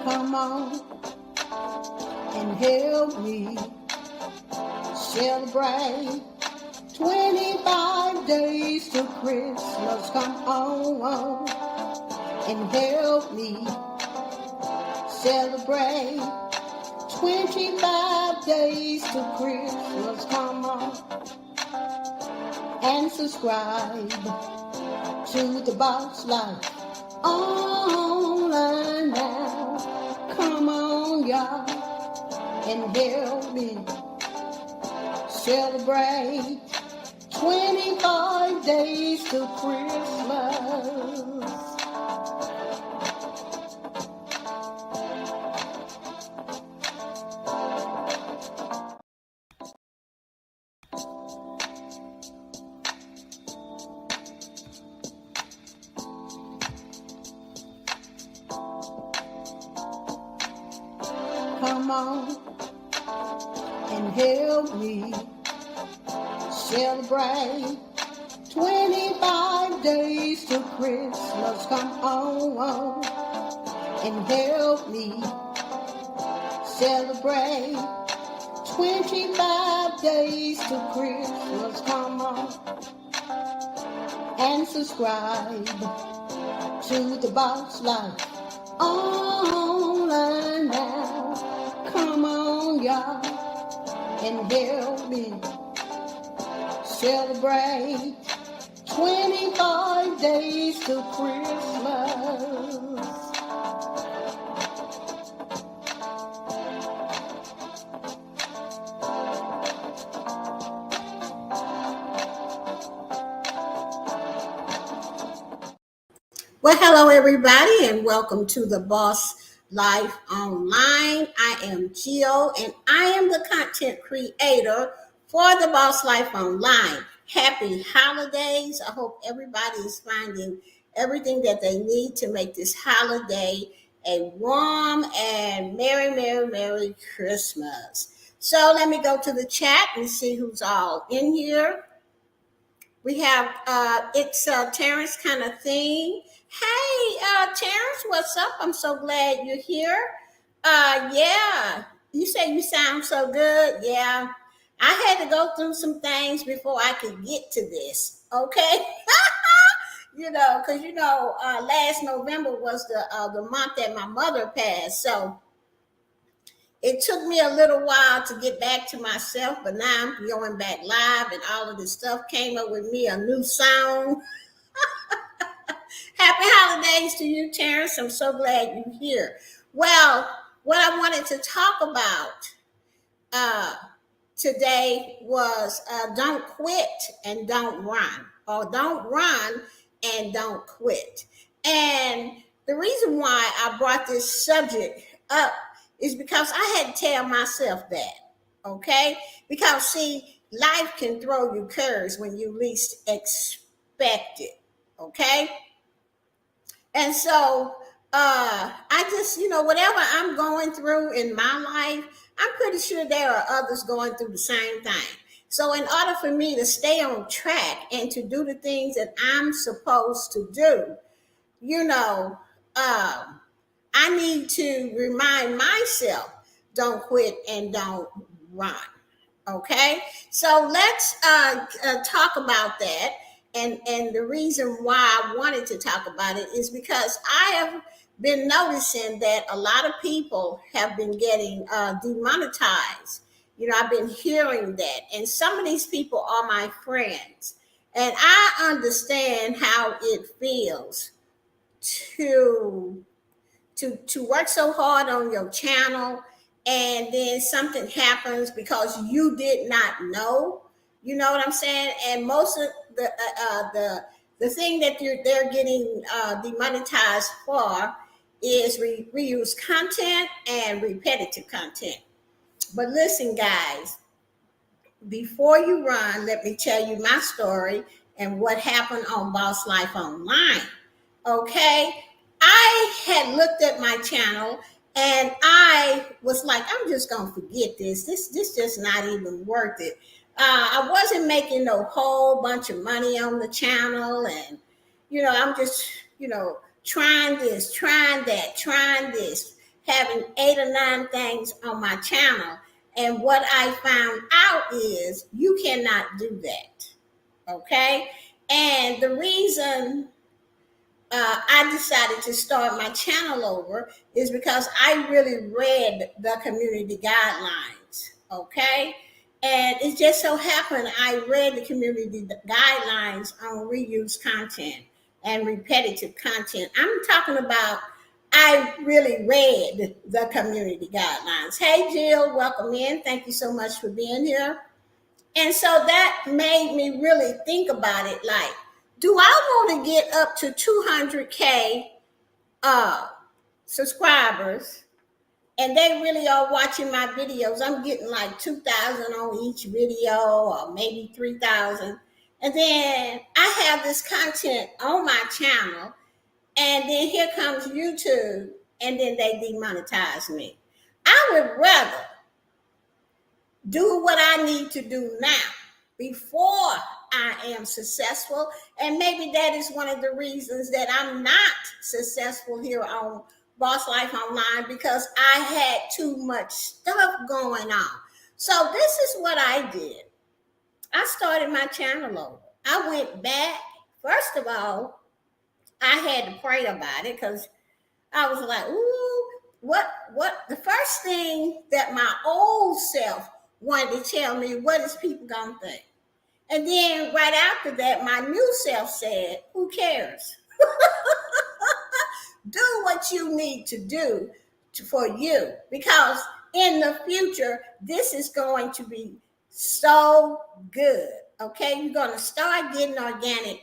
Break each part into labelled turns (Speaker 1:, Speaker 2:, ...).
Speaker 1: Come on and help me celebrate 25 days to Christmas. Come on and help me celebrate 25 days to Christmas. Come on and subscribe to the Boss Life online now. Come on, y'all, and help me celebrate 25 days to Christmas. Come on and help me celebrate 25 days to Christmas. Come on and help me celebrate 25 days to Christmas. Come on and subscribe to the Boss Life online now. Come on, y'all, and help me celebrate 25 days to Christmas. Well, hello, everybody, and welcome to the Boss Life Online. I am Gio, and I am the content creator for the Boss Life Online. Happy holidays. I hope everybody is finding everything that they need to make this holiday a warm and merry Christmas. So let me go to the chat and see who's all in here. We have, it's Terrence kind of thing. Hey, Terrence, what's up? I'm so glad you're here. Yeah, you say you sound so good. Yeah, I had to go through some things before I could get to this, okay? Because, last November was the month that my mother passed. So it took me a little while to get back to myself, but now I'm going back live and all of this stuff came up with me, a new song. Happy holidays to you, Terrence. I'm so glad you're here. Well, what I wanted to talk about today was don't quit and don't run, or don't run and don't quit. And the reason why I brought this subject up is because I had to tell myself that, okay? Because, see, life can throw you curves when you least expect it, okay? And so I just, whatever I'm going through in my life, I'm pretty sure there are others going through the same thing. So in order for me to stay on track and to do the things that I'm supposed to do, I need to remind myself, don't quit and don't run. Okay, so let's talk about that. And the reason why I wanted to talk about it is because I have been noticing that a lot of people have been getting demonetized. I've been hearing that. And some of these people are my friends. And I understand how it feels to work so hard on your channel, and then something happens because you did not know. You know what I'm saying? And most of the thing that they're getting demonetized for is reused content and repetitive content. But listen, guys, before you run, let me tell you my story and what happened on Boss Life Online. Okay, I had looked at my channel and I was like, I'm just gonna forget this. This just not even worth it. I wasn't making no whole bunch of money on the channel, and I'm just trying this, trying that, trying this, having 8 or 9 things on my channel. And what I found out is you cannot do that. Okay. And the reason I decided to start my channel over is because I really read the community guidelines. Okay. And it just so happened I read the community guidelines on reuse content and repetitive content. I'm talking about I really read the community guidelines. Hey, Jill, welcome in. Thank you so much for being here. And so that made me really think about it like, do I want to get up to 200K subscribers and they really are watching my videos? I'm getting like 2,000 on each video or maybe 3,000. And then I have this content on my channel, and then here comes YouTube, and then they demonetize me. I would rather do what I need to do now before I am successful. And maybe that is one of the reasons that I'm not successful here on Boss Life Online, because I had too much stuff going on. So this is what I did. I started my channel over. I went back. First of all, I had to pray about it because I was like, ooh, what? The first thing that my old self wanted to tell me, what is people gonna think? And then right after that, my new self said, who cares? Do what you need to do for you, because in the future, this is going to be so good. Okay, you're going to start getting organic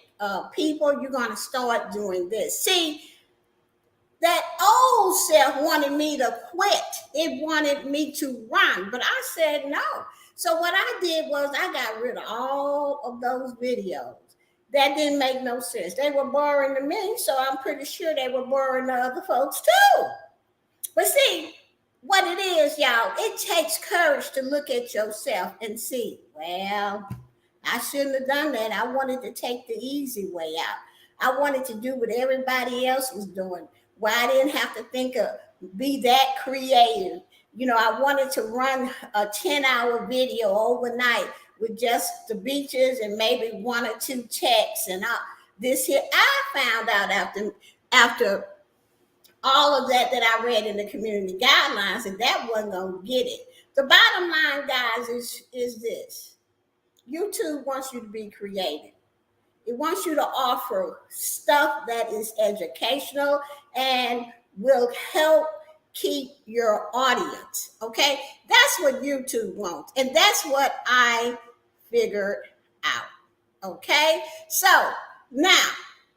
Speaker 1: people. You're going to start doing this. See, that old self wanted me to quit. It wanted me to run, but I said no. So what I did was I got rid of all of those videos that didn't make no sense. They were boring to me, so I'm pretty sure they were boring to other folks too. But see, what it is, y'all, it takes courage to look at yourself and see, well, I shouldn't have done that. I wanted to take the easy way out. I wanted to do what everybody else was doing, where I didn't have to be that creative. I wanted to run a 10-hour video overnight with just the beaches and maybe 1 or 2 texts and this here. I found out after all of that I read in the community guidelines, and that wasn't going to get it. The bottom line, guys, is this. YouTube wants you to be creative. It wants you to offer stuff that is educational and will help keep your audience. Okay? That's what YouTube wants. And that's what I figured out. Okay? So now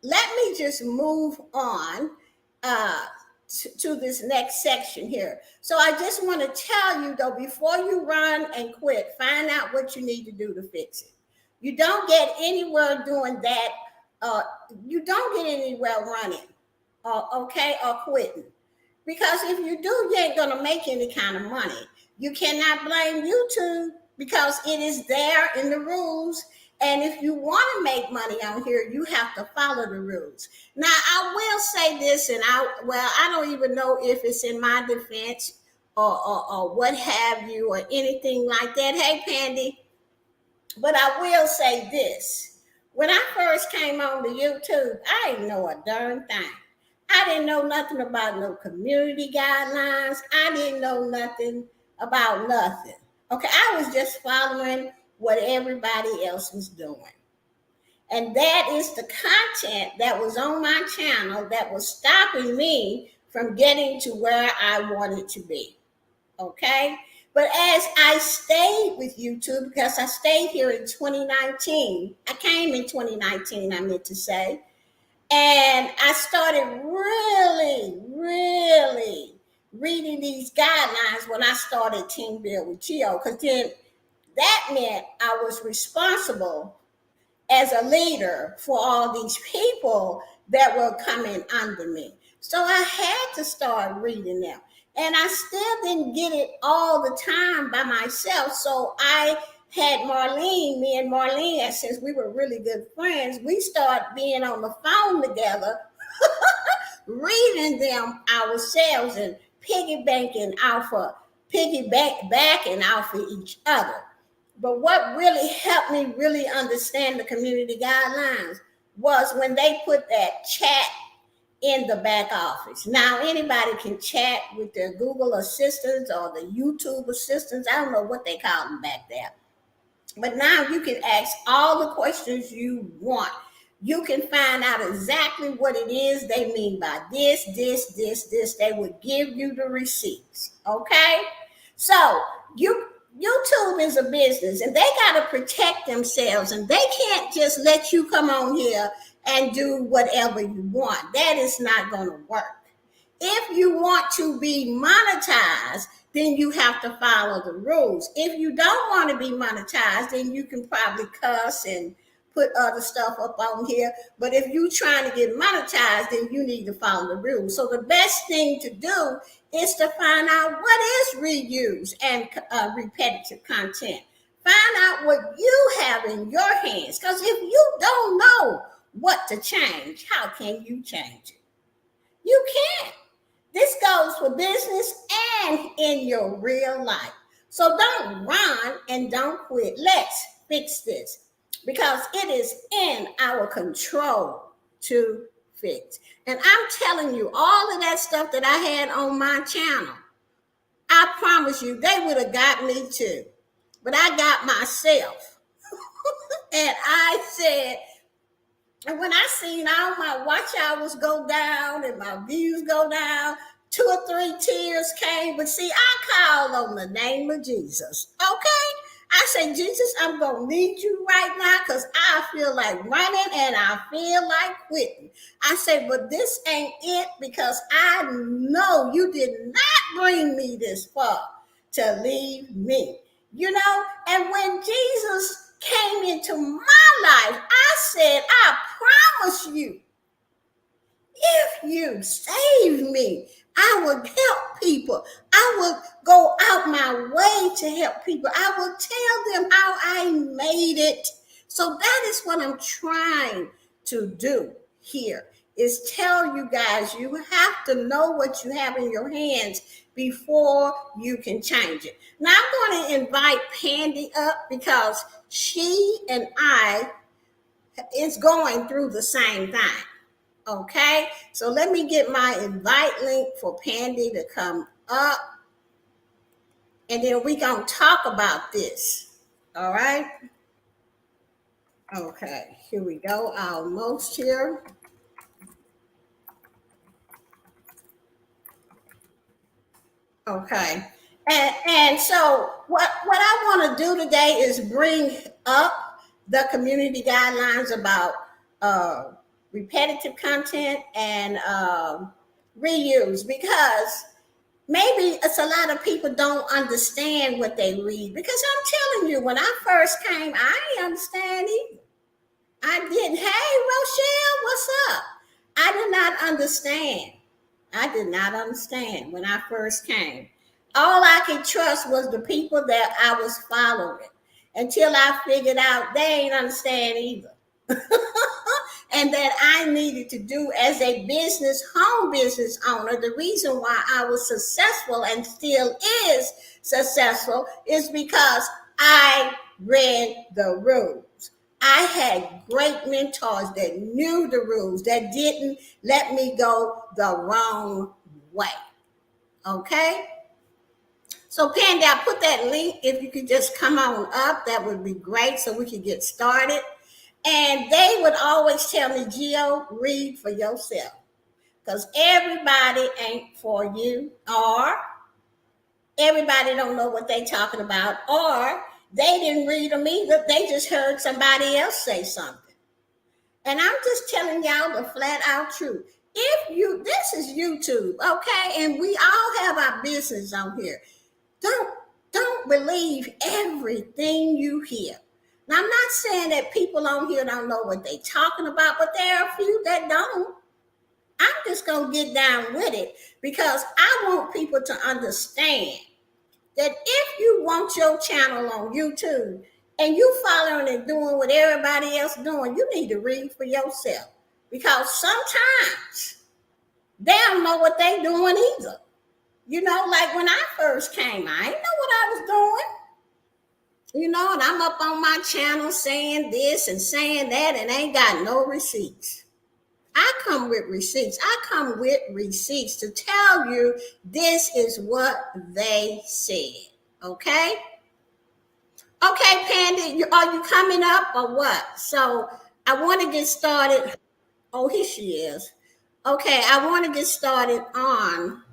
Speaker 1: let me just move on to this next section here. So I just want to tell you though, before you run and quit, find out what you need to do to fix it. You don't get anywhere doing that. You don't get anywhere running, or quitting. Because if you do, you ain't going to make any kind of money. You cannot blame YouTube because it is there in the rules. And if you want to make money on here, you have to follow the rules. Now, I will say this, and I don't even know if it's in my defense or what have you or anything like that. Hey, Pandy. But I will say this. When I first came on to YouTube, I didn't know a darn thing. I didn't know nothing about no community guidelines. I didn't know nothing about nothing. Okay, I was just following what everybody else was doing. And that is the content that was on my channel that was stopping me from getting to where I wanted to be. Okay? But as I stayed with YouTube, because I stayed here in 2019, I came in 2019, I meant to say, and I started really reading these guidelines when I started Team Build with Geo, because then that meant I was responsible as a leader for all these people that were coming under me. So I had to start reading them. And I still didn't get it all the time by myself. So I had Marlene, me and Marlene, since we were really good friends, we started being on the phone together, reading them ourselves and piggybacking off of each other. But what really helped me really understand the community guidelines was when they put that chat in the back office. Now, anybody can chat with their Google assistants or the YouTube assistants. I don't know what they call them back there. But now you can ask all the questions you want. You can find out exactly what it is they mean by this. They would give you the receipts. Okay? So YouTube is a business and they got to protect themselves and they can't just let you come on here and do whatever you want. That is not going to work. If you want to be monetized, then you have to follow the rules. If you don't want to be monetized, then you can probably cuss and put other stuff up on here. But if you're trying to get monetized, then you need to follow the rules. So the best thing to do is to find out what is reuse and repetitive content. Find out what you have in your hands. Because if you don't know what to change, how can you change it? You can't. This goes for business and in your real life. So don't run and don't quit. Let's fix this because it is in our control to fix. And I'm telling you, all of that stuff that I had on my channel, I promise you, they would have got me too. But I got myself. And I said, and when I seen all my watch hours go down and my views go down, 2 or 3 tears came. But see, I called on the name of Jesus. Okay? I said, Jesus, I'm going to need you right now because I feel like running and I feel like quitting. I said, but this ain't it because I know you did not bring me this far to leave me. You know, and when Jesus came into my life, I said, I promise you, if you save me, I will help people. I will go out my way to help people. I will tell them how I made it. So that is what I'm trying to do here is tell you guys you have to know what you have in your hands before you can change it. Now I'm going to invite Pandy up because she and I is going through the same thing. Okay, so let me get my invite link for Pandy to come up and then we gonna talk about this. All right. Okay, here we go. Almost here. Okay. And so what I want to do today is bring up the community guidelines about repetitive content and reuse because maybe it's a lot of people don't understand what they read because I'm telling you, when I first came, I didn't understand either. I didn't. Hey, Rochelle, what's up? I did not understand. I did not understand when I first came. All I could trust was the people that I was following until I figured out they ain't understand either. And that I needed to do as a home business owner, the reason why I was successful and still is successful is because I read the rules. I had great mentors that knew the rules, that didn't let me go the wrong way. Okay? So, Pandy, I put that link. If you could just come on up, that would be great so we could get started. And they would always tell me, Gio, read for yourself. Because everybody ain't for you, or everybody don't know what they talking about, or they didn't read them either. They just heard somebody else say something. And I'm just telling y'all the flat out truth. This is YouTube, okay? And we all have our business on here. Don't believe everything you hear. Now, I'm not saying that people on here don't know what they're talking about, but there are a few that don't. I'm just going to get down with it because I want people to understand that if you want your channel on YouTube and you following and doing what everybody else doing, you need to read for yourself because sometimes they don't know what they doing either. You know, like when I first came, I didn't know what I was doing. You know, and I'm up on my channel saying this and saying that and ain't got no receipts. I come with receipts. I come with receipts to tell you this is what they said. Okay? Okay, Pandy, are you coming up or what? So I want to get started. Oh, here she is. Okay, I want to get started on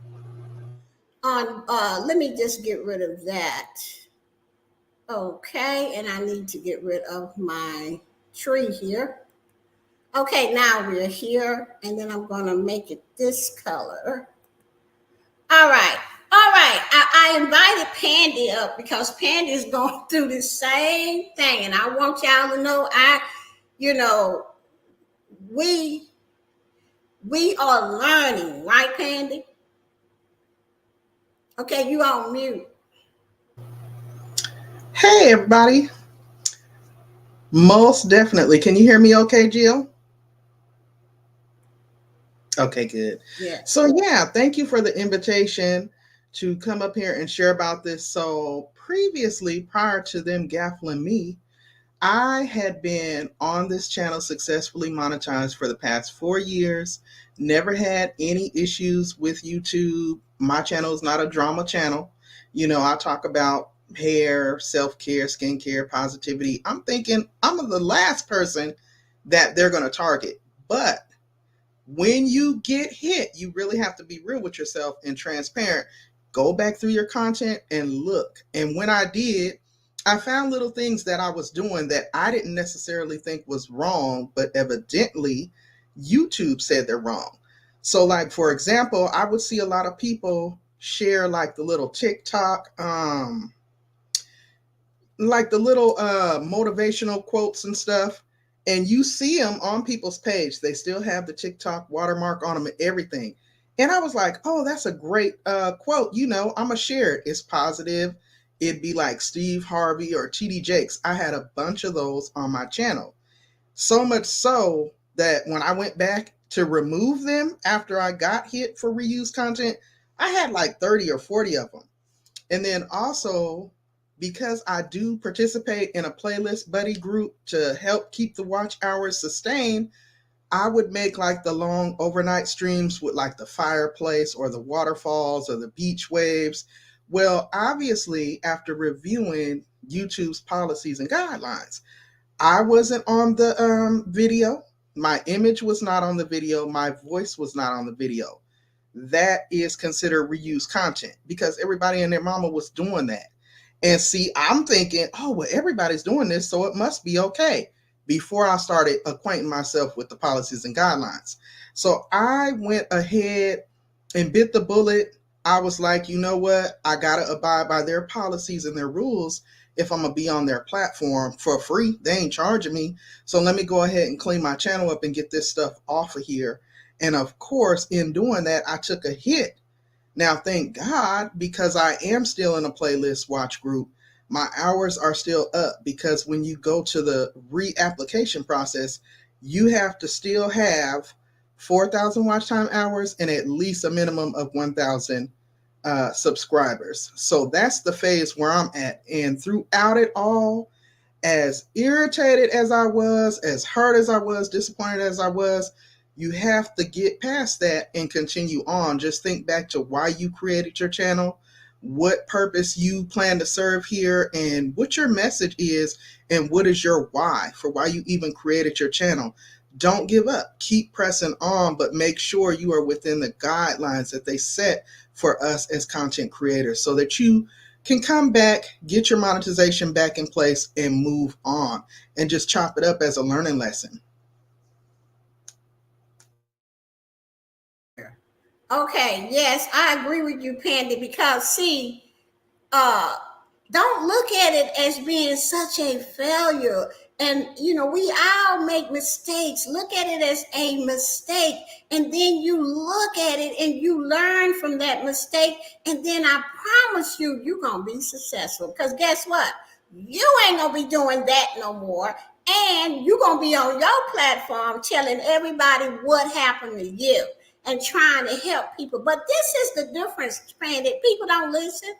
Speaker 1: let me just get rid of that. Okay, and I need to get rid of my tree here. Okay, now we're here, and then I'm gonna make it this color. All right, all right. I invited Pandy up because Pandy is going through the same thing, and I want y'all to know you know, we we are learning, right, Pandy? Okay, you on mute.
Speaker 2: Hey, everybody. Most definitely. Can you hear me okay, Jill? Okay, good.
Speaker 1: Yeah.
Speaker 2: So, yeah, thank you for the invitation to come up here and share about this. So, previously, prior to them gaffling me, I had been on this channel successfully monetized for the past 4 years, never had any issues with YouTube. My channel is not a drama channel. You know, I talk about hair, self-care, skincare, positivity. I'm thinking I'm the last person that they're going to target. But when you get hit, you really have to be real with yourself and transparent. Go back through your content and look. And when I did, I found little things that I was doing that I didn't necessarily think was wrong, but evidently YouTube said they're wrong. So, like, for example, I would see a lot of people share like the little TikTok, like the little motivational quotes and stuff, and you see them on people's page. They still have the TikTok watermark on them and everything. And I was like, oh, that's a great quote. You know, I'm going to share it. It's positive. It'd be like Steve Harvey or TD Jakes. I had a bunch of those on my channel. So much so that when I went back to remove them after I got hit for reused content, I had like 30 or 40 of them. And then also, because I do participate in a playlist buddy group to help keep the watch hours sustained, I would make like the long overnight streams with like the fireplace or the waterfalls or the beach waves. Well, obviously, after reviewing YouTube's policies and guidelines, I wasn't on the video. My image was not on the video. My voice was not on the video. That is considered reused content because everybody and their mama was doing that. And see, I'm thinking, oh, well, everybody's doing this, so it must be okay, before I started acquainting myself with the policies and guidelines. So I went ahead and bit the bullet. I was like, you know what? I got to abide by their policies and their rules if I'm going to be on their platform for free. They ain't charging me. So let me go ahead and clean my channel up and get this stuff off of here. And of course, in doing that, I took a hit. Now, thank God, because I am still in a playlist watch group, my hours are still up, because when you go to the reapplication process, you have to still have 4,000 watch time hours and at least a minimum of 1,000 subscribers. So that's the phase where I'm at. And throughout it all, as irritated as I was, as hurt as I was, disappointed as I was, you have to get past that and continue on. Just think back to why you created your channel, what purpose you plan to serve here, and what your message is, and what is your why for why you even created your channel. Don't give up. Keep pressing on, but make sure you are within the guidelines that they set for us as content creators so that you can come back, get your monetization back in place, and move on, and just chop it up as a learning lesson.
Speaker 1: Okay, yes, I agree with you, Pandy, because see, don't look at it as being such a failure. And we all make mistakes. Look at it as a mistake, and then you look at it and you learn from that mistake, and then I promise you, you're gonna be successful. Because guess what? You ain't gonna be doing that no more, and you're gonna be on your platform telling everybody what happened to you and trying to help people. But this is the difference, friend, that people don't listen.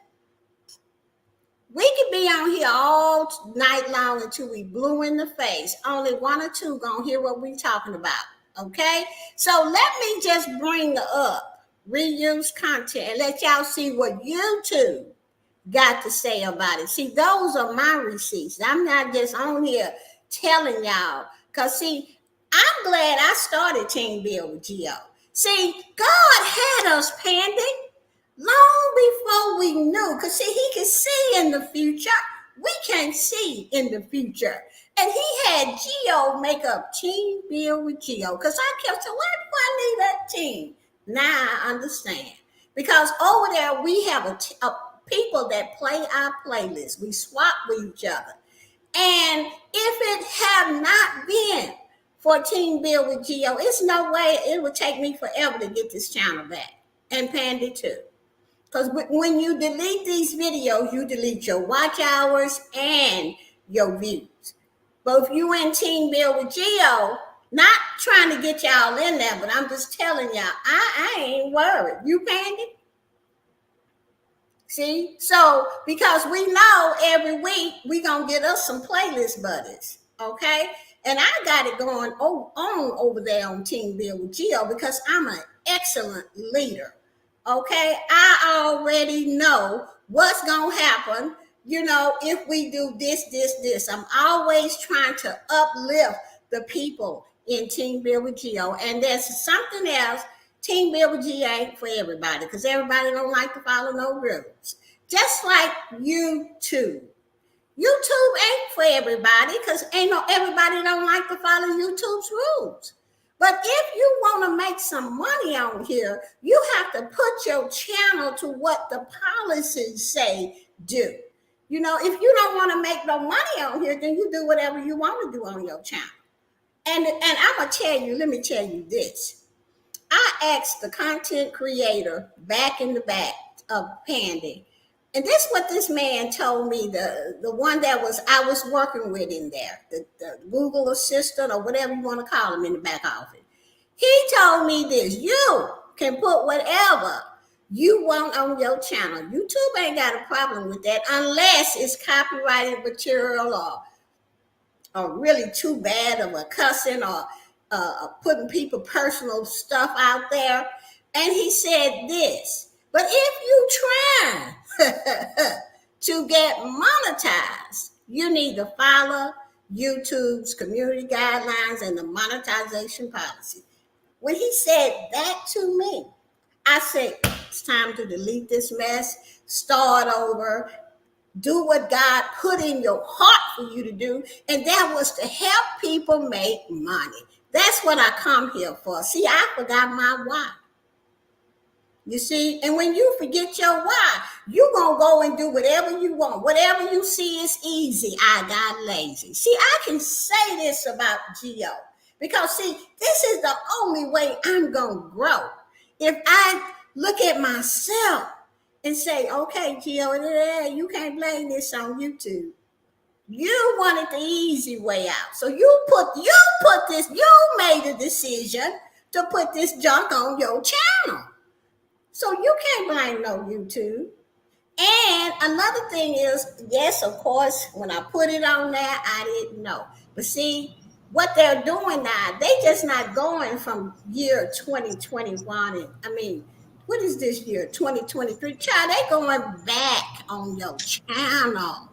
Speaker 1: We could be on here all night long until we blue in the face. Only one or two gonna hear what we talking about. Okay? So let me just bring up reuse content and let y'all see what YouTube got to say about it. See, those are my receipts. I'm not just on here telling y'all. Cause see, I'm glad I started Team Build with Geo. See, God had us, Pandy, long before we knew. Because see, he can see in the future. We can't see in the future. And he had Geo make up Team Build with Geo. Because I kept saying, why do I need that team? Now I understand. Because over there, we have a people that play our playlist. We swap with each other. And if it have not been for Team Build with Geo, it's no way it would take me forever to get this channel back. And Pandy too. Because when you delete these videos, you delete your watch hours and your views. But if you in Team Build with Geo, not trying to get y'all in there, but I'm just telling y'all, I ain't worried. You Pandy? See? So, because we know every week we going to get us some playlist buddies. Okay? And I got it going on over there on Team Build with Geo because I'm an excellent leader. Okay, I already know what's gonna happen. If we do this. I'm always trying to uplift the people in Team Build with Geo. And there's something else. Team Build with Geo ain't for everybody because everybody don't like to follow no rules. Just like YouTube. YouTube ain't for everybody because everybody don't like to follow YouTube's rules. But if you want to make some money on here, you have to put your channel to what the policies say do. If you don't want to make no money on here, then you do whatever you want to do on your channel. And I'm going to tell you, let me tell you this. I asked the content creator back in the back of Pandy, and this is what this man told me, the one that I was working with in there, the Google assistant or whatever you want to call him in the back office. He told me this: you can put whatever you want on your channel. YouTube ain't got a problem with that unless it's copyrighted material or really too bad of a cussing or putting people personal stuff out there. And he said this: but if you try to get monetized, you need to follow YouTube's community guidelines and the monetization policy. When he said that to me, I said, it's time to delete this mess, start over, do what God put in your heart for you to do, and that was to help people make money. That's what I come here for. See, I forgot my why. You see, and when you forget your why, you're going to go and do whatever you want. Whatever you see is easy. I got lazy. See, I can say this about Geo because, see, this is the only way I'm going to grow. If I look at myself and say, okay, Geo, you can't blame this on YouTube. You wanted the easy way out. So you made a decision to put this junk on your channel. So you can't blame no YouTube. And another thing is, yes, of course, when I put it on there, I didn't know. But see, what they're doing now, they just not going from year 2021. What is this year? 2023. Child, they going back on your channel.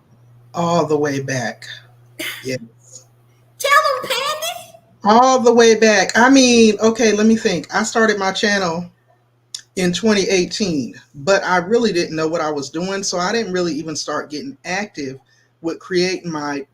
Speaker 2: All the way back. Yes.
Speaker 1: Tell them, Pandy.
Speaker 2: All the way back. Okay, let me think. I started my channel in 2018, but I really didn't know what I was doing, so I didn't really even start getting active with creating my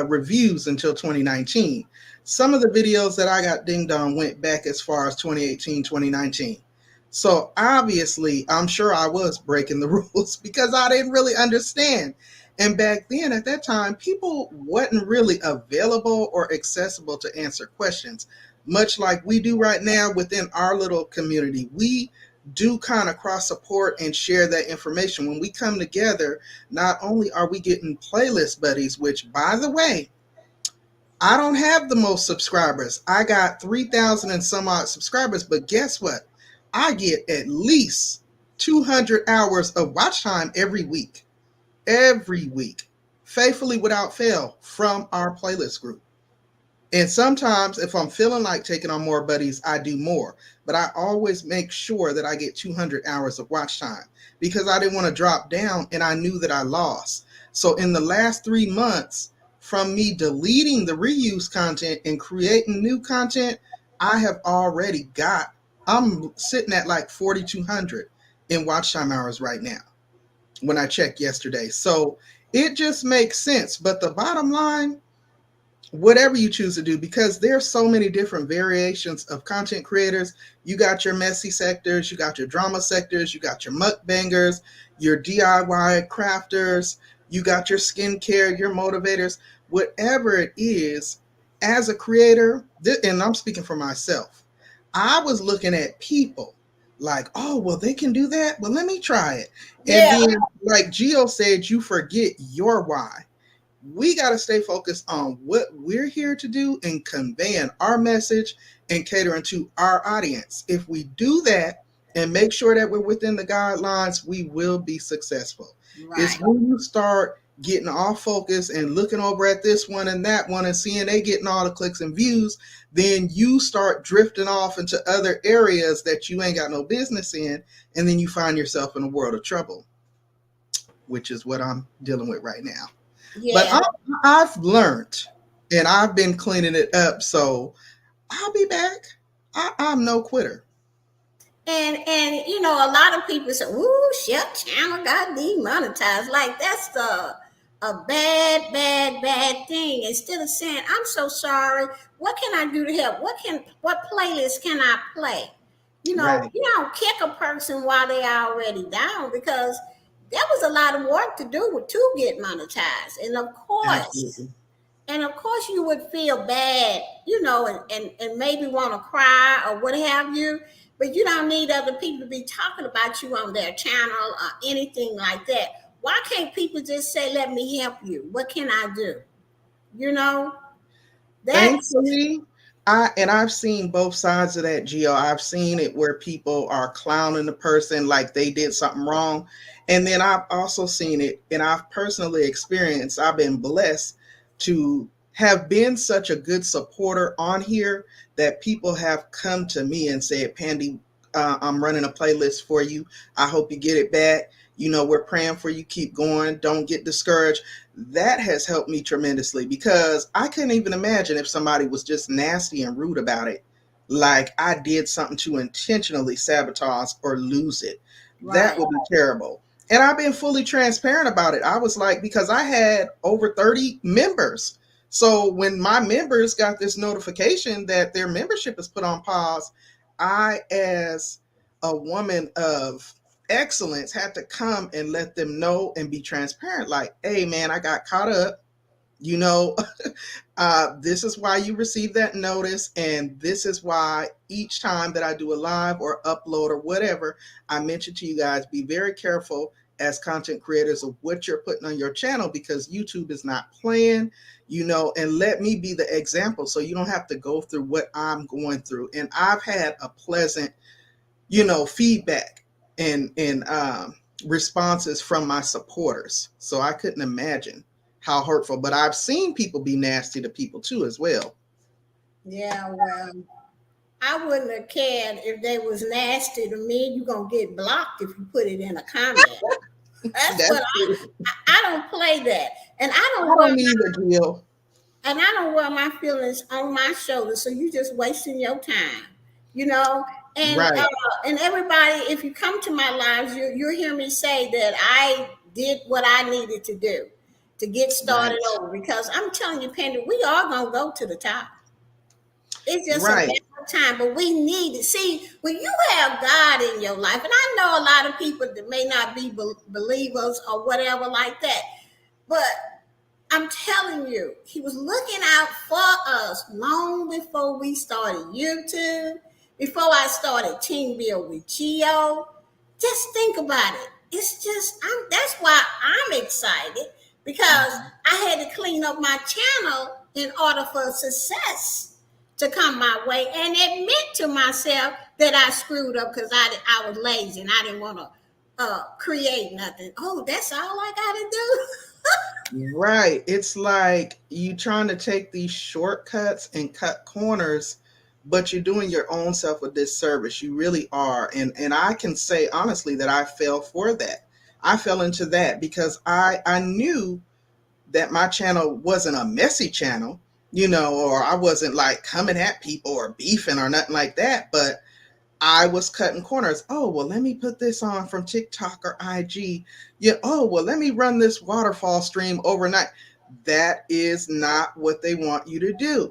Speaker 2: reviews until 2019. Some of the videos that I got dinged on went back as far as 2018, 2019. So obviously, I'm sure I was breaking the rules because I didn't really understand. And back then, at that time, people wasn't really available or accessible to answer questions, much like we do right now within our little community. We do kind of cross support and share that information. When we come together, not only are we getting playlist buddies, which, by the way, I don't have the most subscribers. I got 3,000 and some odd subscribers, but guess what? I get at least 200 hours of watch time every week, faithfully without fail from our playlist group. And sometimes, if I'm feeling like taking on more buddies, I do more. But I always make sure that I get 200 hours of watch time because I didn't want to drop down and I knew that I lost. So, in the last 3 months, from me deleting the reuse content and creating new content, I have already I'm sitting at like 4,200 in watch time hours right now when I checked yesterday. So, it just makes sense. But the bottom line, whatever you choose to do, because there's so many different variations of content creators. You got your messy sectors, you got your drama sectors, you got your mukbangers, your DIY crafters, you got your skincare, your motivators, whatever it is. As a creator, and I'm speaking for myself, I was looking at people like, oh, well, they can do that, well, let me try it. And
Speaker 1: Yeah,
Speaker 2: then, like Gio said, you forget your why. We got to stay focused on what we're here to do and conveying our message and catering to our audience. If we do that and make sure that we're within the guidelines, we will be successful. It's
Speaker 1: right.
Speaker 2: when you start getting off focus and looking over at this one and that one and seeing they getting all the clicks and views, then you start drifting off into other areas that you ain't got no business in, and then you find yourself in a world of trouble, which is what I'm dealing with right now. But
Speaker 1: Yeah.
Speaker 2: I've learned and I've been cleaning it up. So I'll be back. I'm no quitter.
Speaker 1: And you know, a lot of people say, "Ooh, Chef Channel got demonetized." Like that's a bad thing. Instead of saying, "I'm so sorry. What can I do to help? What playlist can I play?"
Speaker 2: Right.
Speaker 1: You don't kick a person while they already down because that was a lot of work to do to get monetized.
Speaker 2: Absolutely.
Speaker 1: And of course you would feel bad, and maybe want to cry or what have you, but you don't need other people to be talking about you on their channel or anything like that. Why can't people just say, let me help you? What can I do? You know, that's
Speaker 2: Thankfully, I've seen both sides of that, Geo. I've seen it where people are clowning the person like they did something wrong. And then I've also seen it, and I've personally experienced, I've been blessed to have been such a good supporter on here that people have come to me and said, Pandy, I'm running a playlist for you. I hope you get it back. We're praying for you. Keep going. Don't get discouraged. That has helped me tremendously because I couldn't even imagine if somebody was just nasty and rude about it, like I did something to intentionally sabotage or lose it. That
Speaker 1: right.
Speaker 2: would be terrible. And I've been fully transparent about it. I was like, because I had over 30 members. So when my members got this notification that their membership is put on pause, I, as a woman of excellence, had to come and let them know and be transparent, like, hey man, I got caught up, you know. This is why you received that notice, and this is why each time that I do a live or upload or whatever, I mention to you guys, be very careful as content creators of what you're putting on your channel, because YouTube is not playing, and let me be the example so you don't have to go through what I'm going through. And I've had a pleasant, feedback and responses from my supporters. So I couldn't imagine how hurtful. But I've seen people be nasty to people too, as well.
Speaker 1: Yeah, well, I wouldn't have cared if they was nasty to me. You're going to get blocked if you put it in a comment. That's
Speaker 2: That's
Speaker 1: what
Speaker 2: true.
Speaker 1: I don't play that. And I
Speaker 2: I
Speaker 1: don't wear
Speaker 2: don't either, Jill.
Speaker 1: my feelings on my shoulders. So you just wasting your time, you know. And
Speaker 2: Right,
Speaker 1: and everybody, if you come to my lives, you'll hear me say that I did what I needed to do to get started
Speaker 2: right,
Speaker 1: over. Because I'm telling you, Penny, we are gonna go to the top. It's just a
Speaker 2: right,
Speaker 1: matter of time, but we need to see when you have God in your life. And I know a lot of people that may not be believers or whatever like that, But I'm telling you, he was looking out for us long before we started YouTube, before I started Team Build with Geo. Just think about it. It's just, that's why I'm excited because
Speaker 2: Mhm.
Speaker 1: I had to clean up my channel in order for success to come my way and admit to myself that I screwed up because I was lazy and I didn't want to create nothing. Oh, that's all I got to do.
Speaker 2: Right. It's like you trying to take these shortcuts and cut corners, but you're doing your own self a disservice. You really are. And I can say honestly that I fell for that. I fell into that because I knew that my channel wasn't a messy channel, or I wasn't like coming at people or beefing or nothing like that, but I was cutting corners. Oh, well, let me put this on from TikTok or IG. Yeah. Oh, well, let me run this waterfall stream overnight. That is not what they want you to do.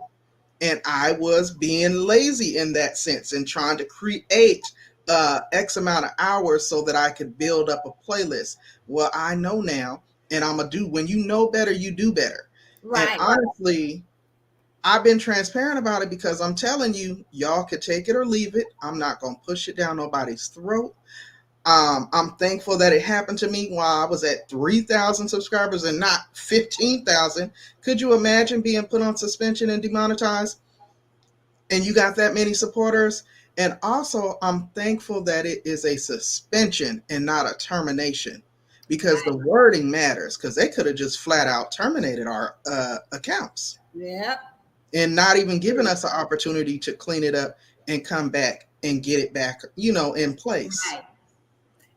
Speaker 2: And I was being lazy in that sense and trying to create X amount of hours so that I could build up a playlist. Well, I know now, and I'm going to do, when you know better, you do better. And
Speaker 1: Right.
Speaker 2: honestly, I've been transparent about it because I'm telling you, y'all could take it or leave it. I'm not going to push it down nobody's throat. I'm thankful that it happened to me while I was at 3,000 subscribers and not 15,000. Could you imagine being put on suspension and demonetized? And you got that many supporters? And also, I'm thankful that it is a suspension and not a termination because the
Speaker 1: Right.
Speaker 2: wording matters because they could have just flat out terminated our accounts
Speaker 1: Yep.
Speaker 2: and not even giving us an opportunity to clean it up and come back and get it back, in place.
Speaker 1: Right.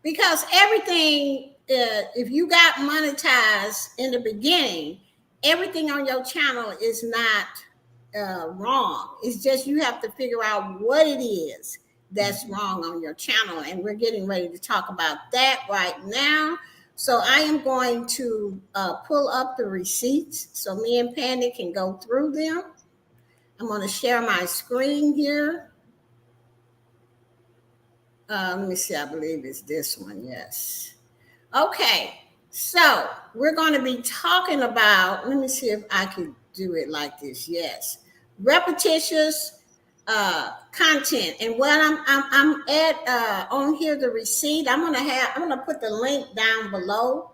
Speaker 1: Because everything, if you got monetized in the beginning, everything on your channel is not wrong. It's just you have to figure out what it is that's
Speaker 2: Mhm.
Speaker 1: wrong on your channel. And we're getting ready to talk about that right now. So I am going to pull up the receipts so me and Pandy can go through them. I'm going to share my screen here. Let me see. I believe it's this one. Yes. Okay. So we're going to be talking about. Let me see if I can do it like this. Yes. Repetitious content. And what I'm at on here the receipt. I'm gonna put the link down below.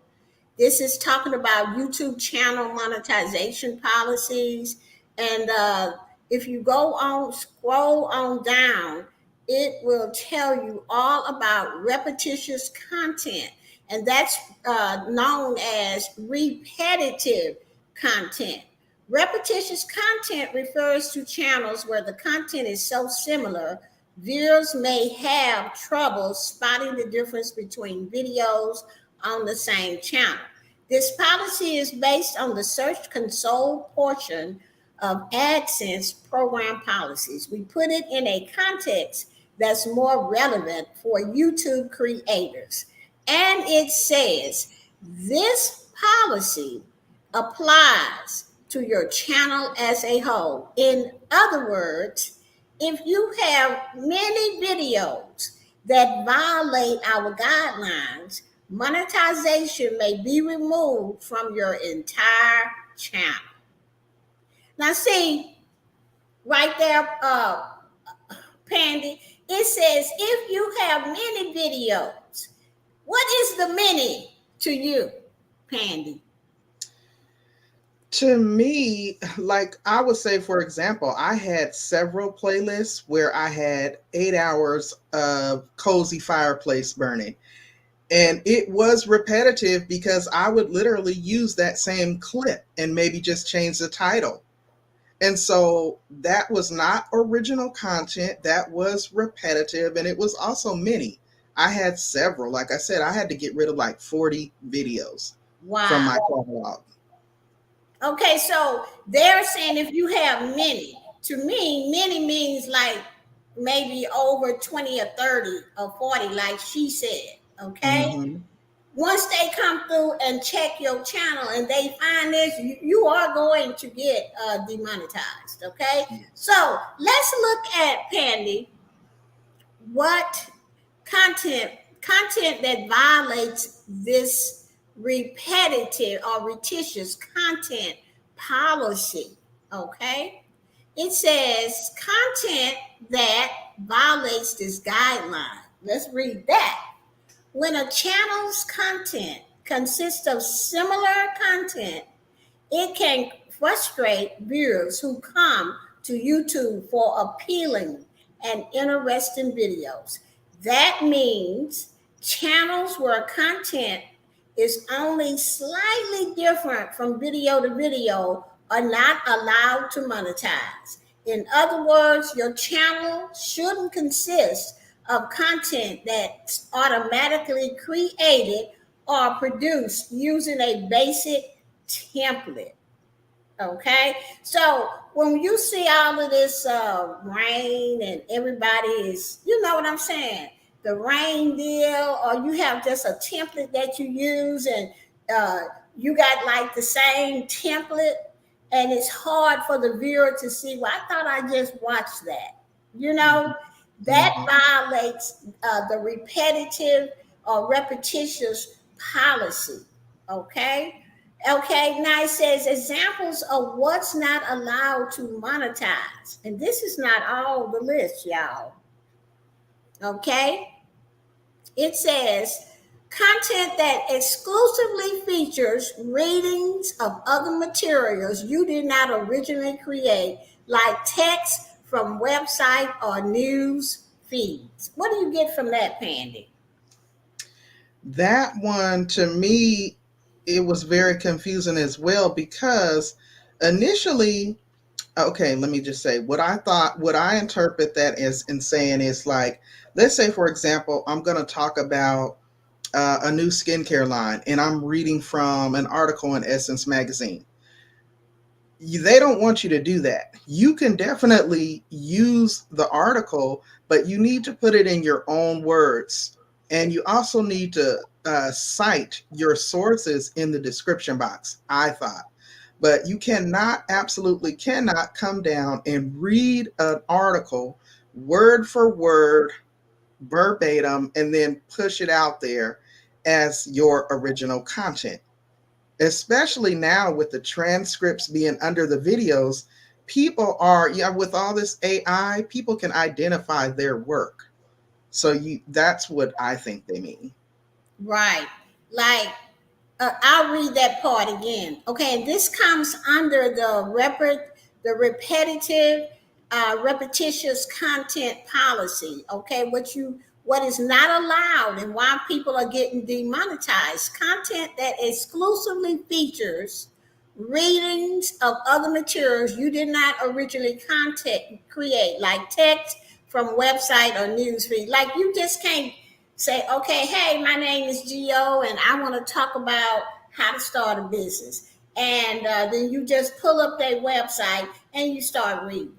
Speaker 1: This is talking about YouTube channel monetization policies. And if you go on, scroll on down, it will tell you all about repetitious content. And that's known as repetitive content. Repetitious content refers to channels where the content is so similar, viewers may have trouble spotting the difference between videos on the same channel. This policy is based on the Search Console portion of AdSense program policies. We put it in a context that's more relevant for YouTube creators. And it says this policy applies to your channel as a whole. In other words, if you have many videos that violate our guidelines, monetization may be removed from your entire channel. Now, see, right there, Pandy, it says if you have many videos, what is the many to you, Pandy?
Speaker 2: To me, like I would say, for example, I had several playlists where I had 8 hours of cozy fireplace burning. And it was repetitive because I would literally use that same clip and maybe just change the title. And so that was not original content, that was repetitive, and it was also many. I had several. Like I said, I had to get rid of like 40 videos from
Speaker 1: Wow.
Speaker 2: my catalog.
Speaker 1: Okay, so they're saying if you have many, to me, many means like maybe over 20 or 30 or 40, like she said. Okay.
Speaker 2: Hmm.
Speaker 1: Once they come through and check your channel and they find this, you are going to get demonetized. Okay. So let's look at Pandy. What content that violates this repetitive or repetitious content policy. Okay? It says content that violates this guideline. Let's read that. When a channel's content consists of similar content, it can frustrate viewers who come to YouTube for appealing and interesting videos. That means channels where content is only slightly different from video to video are not allowed to monetize. In other words, your channel shouldn't consist of content that's automatically created or produced using a basic template. Okay, so when you see all of this rain and everybody is, you know what I'm saying, the rain deal, or you have just a template that you use and uh, you got like the same template, and it's hard for the viewer to see, well, I thought I just watched that. You know, that
Speaker 2: Mhm.
Speaker 1: violates the repetitive or repetitious policy. Okay. Okay, now it says examples of what's not allowed to monetize. And this is not all the list, y'all. Okay, it says content that exclusively features readings of other materials you did not originally create, like text from website or news feeds. What do you get from that, Pandy?
Speaker 2: That one to me, it was very confusing as well because initially, okay, let me just say what I thought, what I interpret that as in saying is like, let's say, for example, I'm going to talk about a new skincare line and I'm reading from an article in Essence Magazine. They don't want you to do that. You can definitely use the article, but you need to put it in your own words. And you also need to cite your sources in the description box, I thought. But you cannot, absolutely cannot come down and read an article word for word, verbatim, and then push it out there as your original content, especially now with the transcripts being under the videos. People are, yeah, with all this AI, people can identify their work. So you, that's what I think they mean.
Speaker 1: Right. Like, I'll read that part again. Okay, and this comes under the repetitive, repetitious content policy. Okay, what is not allowed and why people are getting demonetized: content that exclusively features readings of other materials you did not originally content create, like text from website or newsfeed. Like, you just can't say, okay, hey, my name is Gio, and I want to talk about how to start a business. And then you just pull up their website and you start reading.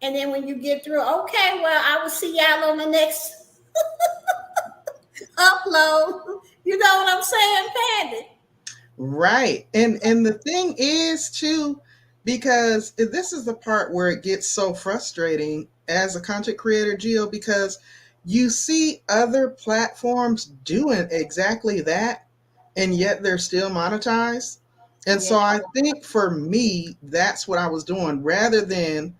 Speaker 1: And then when you get through, okay, well, I will see y'all on the next upload. You know what I'm saying, Patty?
Speaker 2: Right. And the thing is too, because this is the part where it gets so frustrating as a content creator, Geo, because you see other platforms doing exactly that, and yet they're still monetized. And
Speaker 1: Yeah.
Speaker 2: so I think for me, that's what I was doing rather than,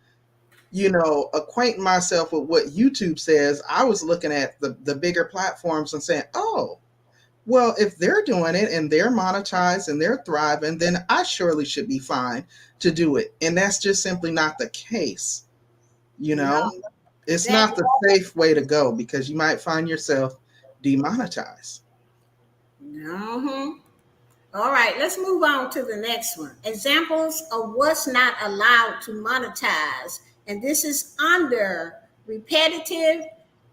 Speaker 2: acquainting myself with what YouTube says. I was looking at the bigger platforms and saying, oh, well, if they're doing it and they're monetized and they're thriving, then I surely should be fine to do it. And that's just simply not the case. You know,
Speaker 1: No.
Speaker 2: it's
Speaker 1: That.
Speaker 2: not the safe way to go because you might find yourself demonetized.
Speaker 1: No. All right, let's move on to the next one. Examples of what's not allowed to monetize. And this is under repetitive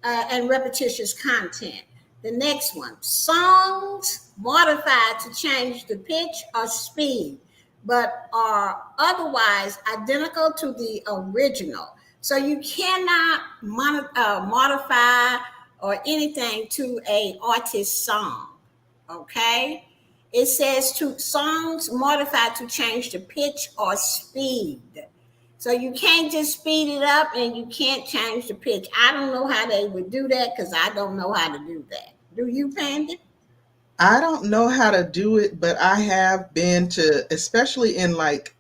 Speaker 1: and repetitious content. The next one: songs modified to change the pitch or speed, but are otherwise identical to the original. So you cannot modify or anything to a artist's song. Okay, it says to songs modified to change the pitch or speed. So you can't just speed it up and you can't change the pitch. I don't know how they would do that because I don't know how to do that. Do you, Pandy?
Speaker 2: I don't know how to do it, but I have been to, especially in like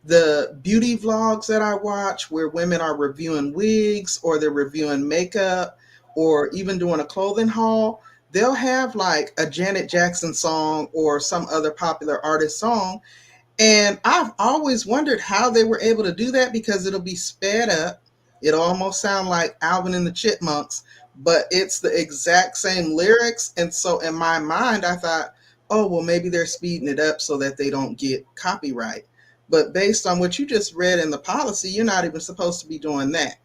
Speaker 2: the beauty vlogs that I watch where women are reviewing wigs or they're reviewing makeup or even doing a clothing haul, they'll have like a Janet Jackson song or some other popular artist song. And I've always wondered how they were able to do that because it'll be sped up. It'll almost sound like Alvin and the Chipmunks, but it's the exact same lyrics. And so in my mind, I thought, oh, well, maybe they're speeding it up so that they don't get copyright. But based on what you just read in the policy, you're not even supposed to be doing that.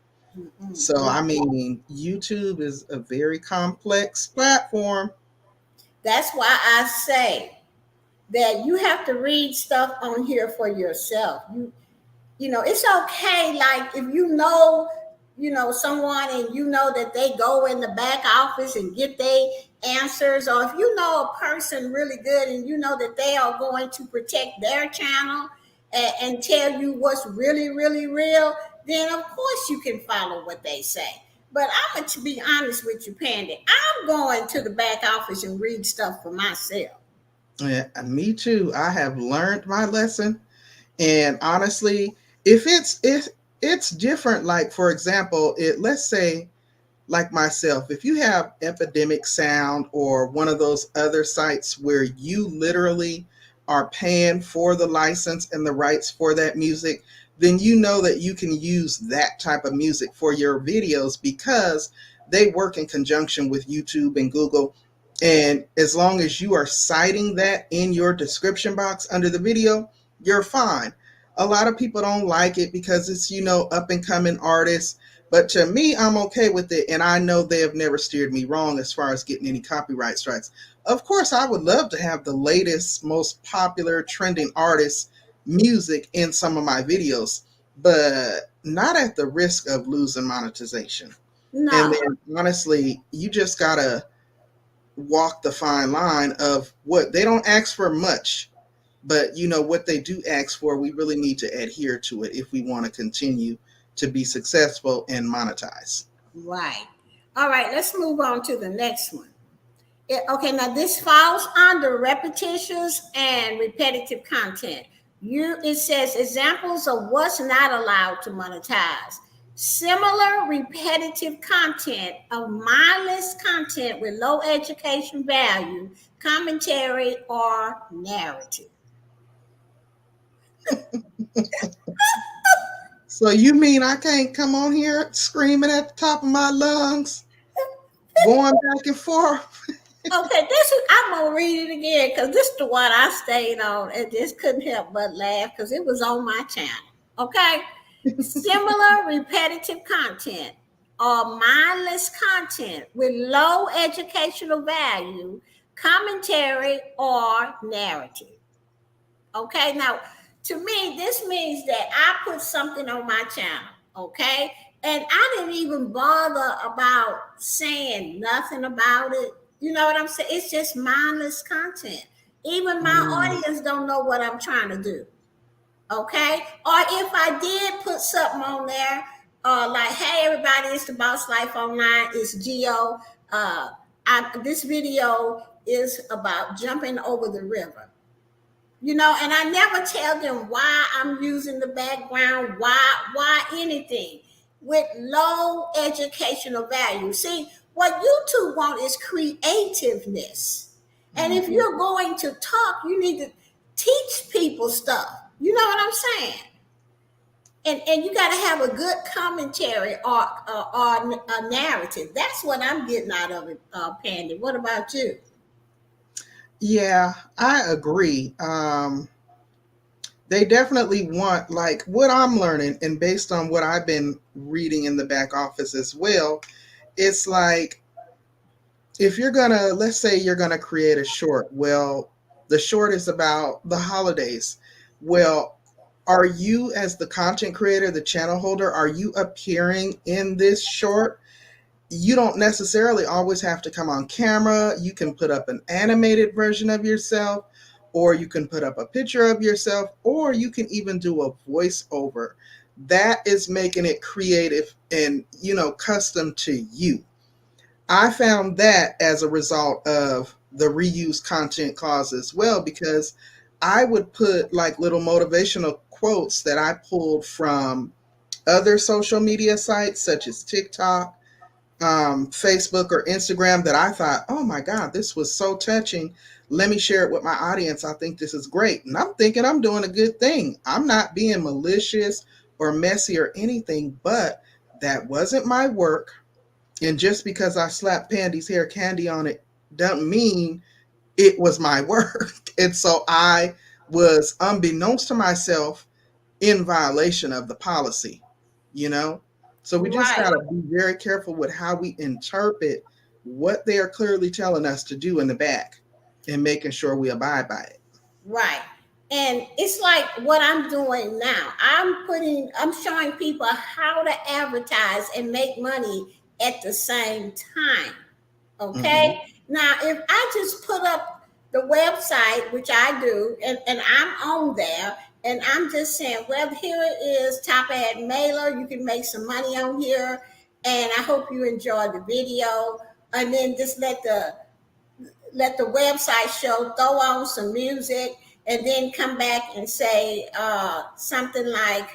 Speaker 2: So,
Speaker 1: No.
Speaker 2: I mean, YouTube is a very complex platform.
Speaker 1: That's why I say that you have to read stuff on here for yourself. It's okay, like if someone, and that they go in the back office and get their answers, or if you know a person really good and you know that they are going to protect their channel and tell you what's really really real, then of course you can follow what they say. But I'm going to be honest with you, Pandy, I'm going to the back office and read stuff for myself.
Speaker 2: Yeah, me too. I have learned my lesson. And honestly, if it's different, like for example, let's say like myself, if you have Epidemic Sound or one of those other sites where you literally are paying for the license and the rights for that music, then you know that you can use that type of music for your videos because they work in conjunction with YouTube and Google. And as long as you are citing that in your description box under the video, you're fine. A lot of people don't like it because it's, up and coming artists, but to me, I'm okay with it, and I know they have never steered me wrong as far as getting any copyright strikes. Of course, I would love to have the latest, most popular, trending artists' music in some of my videos, but not at the risk of losing monetization. And
Speaker 1: No.
Speaker 2: then, honestly, you just gotta walk the fine line of what they don't ask for much, but what they do ask for, we really need to adhere to it if we want to continue to be successful and monetize.
Speaker 1: Right. All right, let's move on to the next one. Okay, now this falls under repetitious and repetitive content. It says examples of what's not allowed to monetize. Similar repetitive content of mindless content with low education value, commentary, or narrative.
Speaker 2: So you mean I can't come on here screaming at the top of my lungs, going back and forth?
Speaker 1: Okay, I'm gonna read it again because this is the one I stayed on and just couldn't help but laugh because it was on my channel. Okay, similar repetitive content or mindless content with low educational value, commentary, or narrative. Okay, now to me, this means that I put something on my channel. Okay, and I didn't even bother about saying nothing about it. You know what I'm saying? It's just mindless content. Even my
Speaker 2: Mm,
Speaker 1: audience don't know what I'm trying to do. Okay, or if I did put something on there, like, "Hey, everybody, it's the Boss Life Online. It's Geo. This video is about jumping over the river." And I never tell them why I'm using the background, why anything with low educational value. See, what YouTube want is creativeness. And if
Speaker 2: mhm.
Speaker 1: you're going to talk, you need to teach people stuff. You know what I'm saying? And you got to have a good commentary or a narrative. That's what I'm getting out of it, Pandy. What about you?
Speaker 2: Yeah, I agree. They definitely want, like, what I'm learning, and based on what I've been reading in the back office as well, it's like if you're gonna, let's say you're gonna create a short, well, the short is about the holidays. Well, are you, as the content creator, the channel holder, are you appearing in this short? You don't necessarily always have to come on camera. You can put up an animated version of yourself, or you can put up a picture of yourself, or you can even do a voiceover. That is making it creative and, custom to you. I found that as a result of the reuse content cause as well, because I would put like little motivational quotes that I pulled from other social media sites such as TikTok, Facebook, or Instagram, that I thought, oh my God, this was so touching. Let me share it with my audience. I think this is great. And I'm thinking I'm doing a good thing. I'm not being malicious or messy or anything, but that wasn't my work. And just because I slapped Pandy's hair candy on it doesn't mean it was my work. And so I was, unbeknownst to myself, in violation of the policy, you know? So we just got
Speaker 1: Right.
Speaker 2: to be very careful with how we interpret what they are clearly telling us to do in the back, and making sure we abide by it.
Speaker 1: Right. And it's like what I'm doing now. I'm showing people how to advertise and make money at the same time.
Speaker 2: Hmm.
Speaker 1: Okay. Now, if I just put up the website, which I do, and I'm on there, and I'm just saying, well, here it is, top ad mailer. You can make some money on here. And I hope you enjoy the video. And then just let the website show, throw on some music, and then come back and say something like,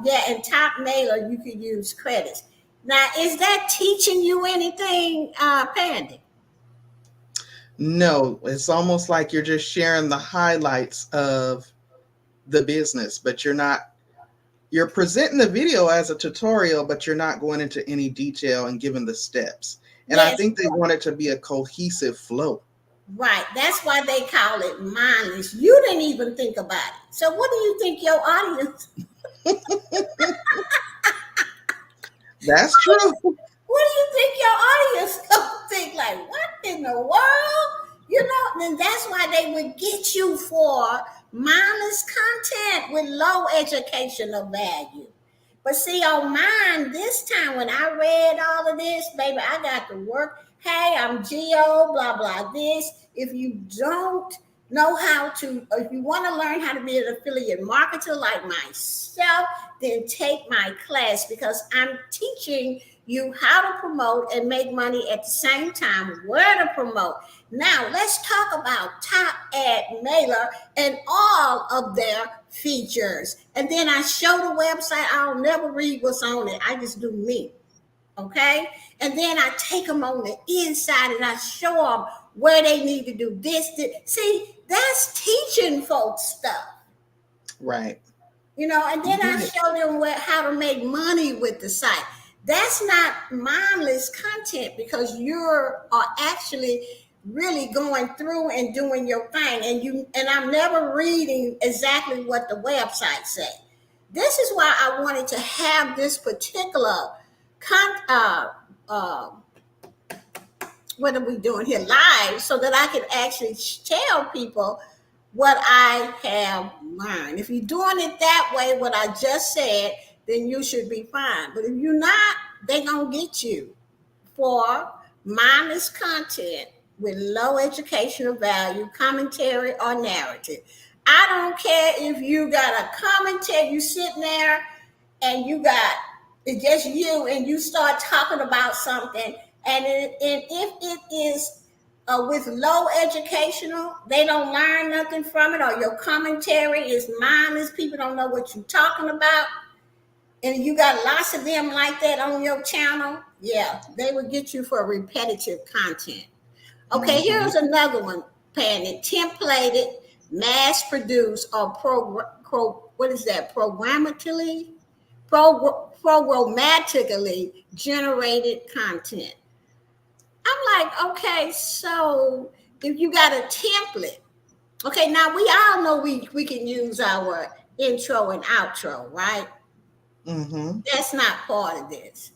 Speaker 1: yeah, in top mailer, you could use credits. Now, is that teaching you anything, Pandy?
Speaker 2: No, it's almost like you're just sharing the highlights of the business, but you're presenting the video as a tutorial, but you're not going into any detail and giving the steps. And I
Speaker 1: Yes,
Speaker 2: think they want it to be a cohesive flow.
Speaker 1: right. That's why they call it mindless. You didn't even think about it. So, what do you think your audience?
Speaker 2: That's true.
Speaker 1: What do you think your audience gonna think? Like, what in the world? You know, and that's why they would get you for mindless content with low educational value. But see, on mine, this time when I read all of this, baby, I got to work. Hey, I'm Geo, blah, blah, this. If you don't know how to, or if you want to learn how to be an affiliate marketer like myself, then take my class, because I'm teaching you how to promote and make money at the same time, where to promote. Now, let's talk about Top Ad Mailer and all of their features. And then I show the website. I'll never read what's on it. I just do me. Okay. And then I take them on the inside and I show them where they need to do this. See, that's teaching folks stuff.
Speaker 2: Right.
Speaker 1: You know, and then I
Speaker 2: Right.
Speaker 1: show them how to make money with the site. That's not mindless content, because you're are actually really going through and doing your thing, and I'm never reading exactly what the website say. This is why I wanted to have this particular con uh, what are we doing here live, so that I can actually tell people what I have learned. If you're doing it that way, what I just said, then you should be fine. But if you're not, they're going to get you for mindless content with low educational value, commentary, or narrative. I don't care if you got a commentary, you sitting there and you got it's just you, and you start talking about something, and if it is with low educational, they don't learn nothing from it, or your commentary is mindless, people don't know what you're talking about, and you got lots of them like that on your channel, yeah, they will get you for repetitive content. Okay,
Speaker 2: Hmm.
Speaker 1: here's another one, Panny. Templated, mass produced, or what is that? Programmatically generated content. I'm like, okay, so if you got a template, okay, now we all know we can use our intro and outro, right?
Speaker 2: Hmm.
Speaker 1: That's not part of this.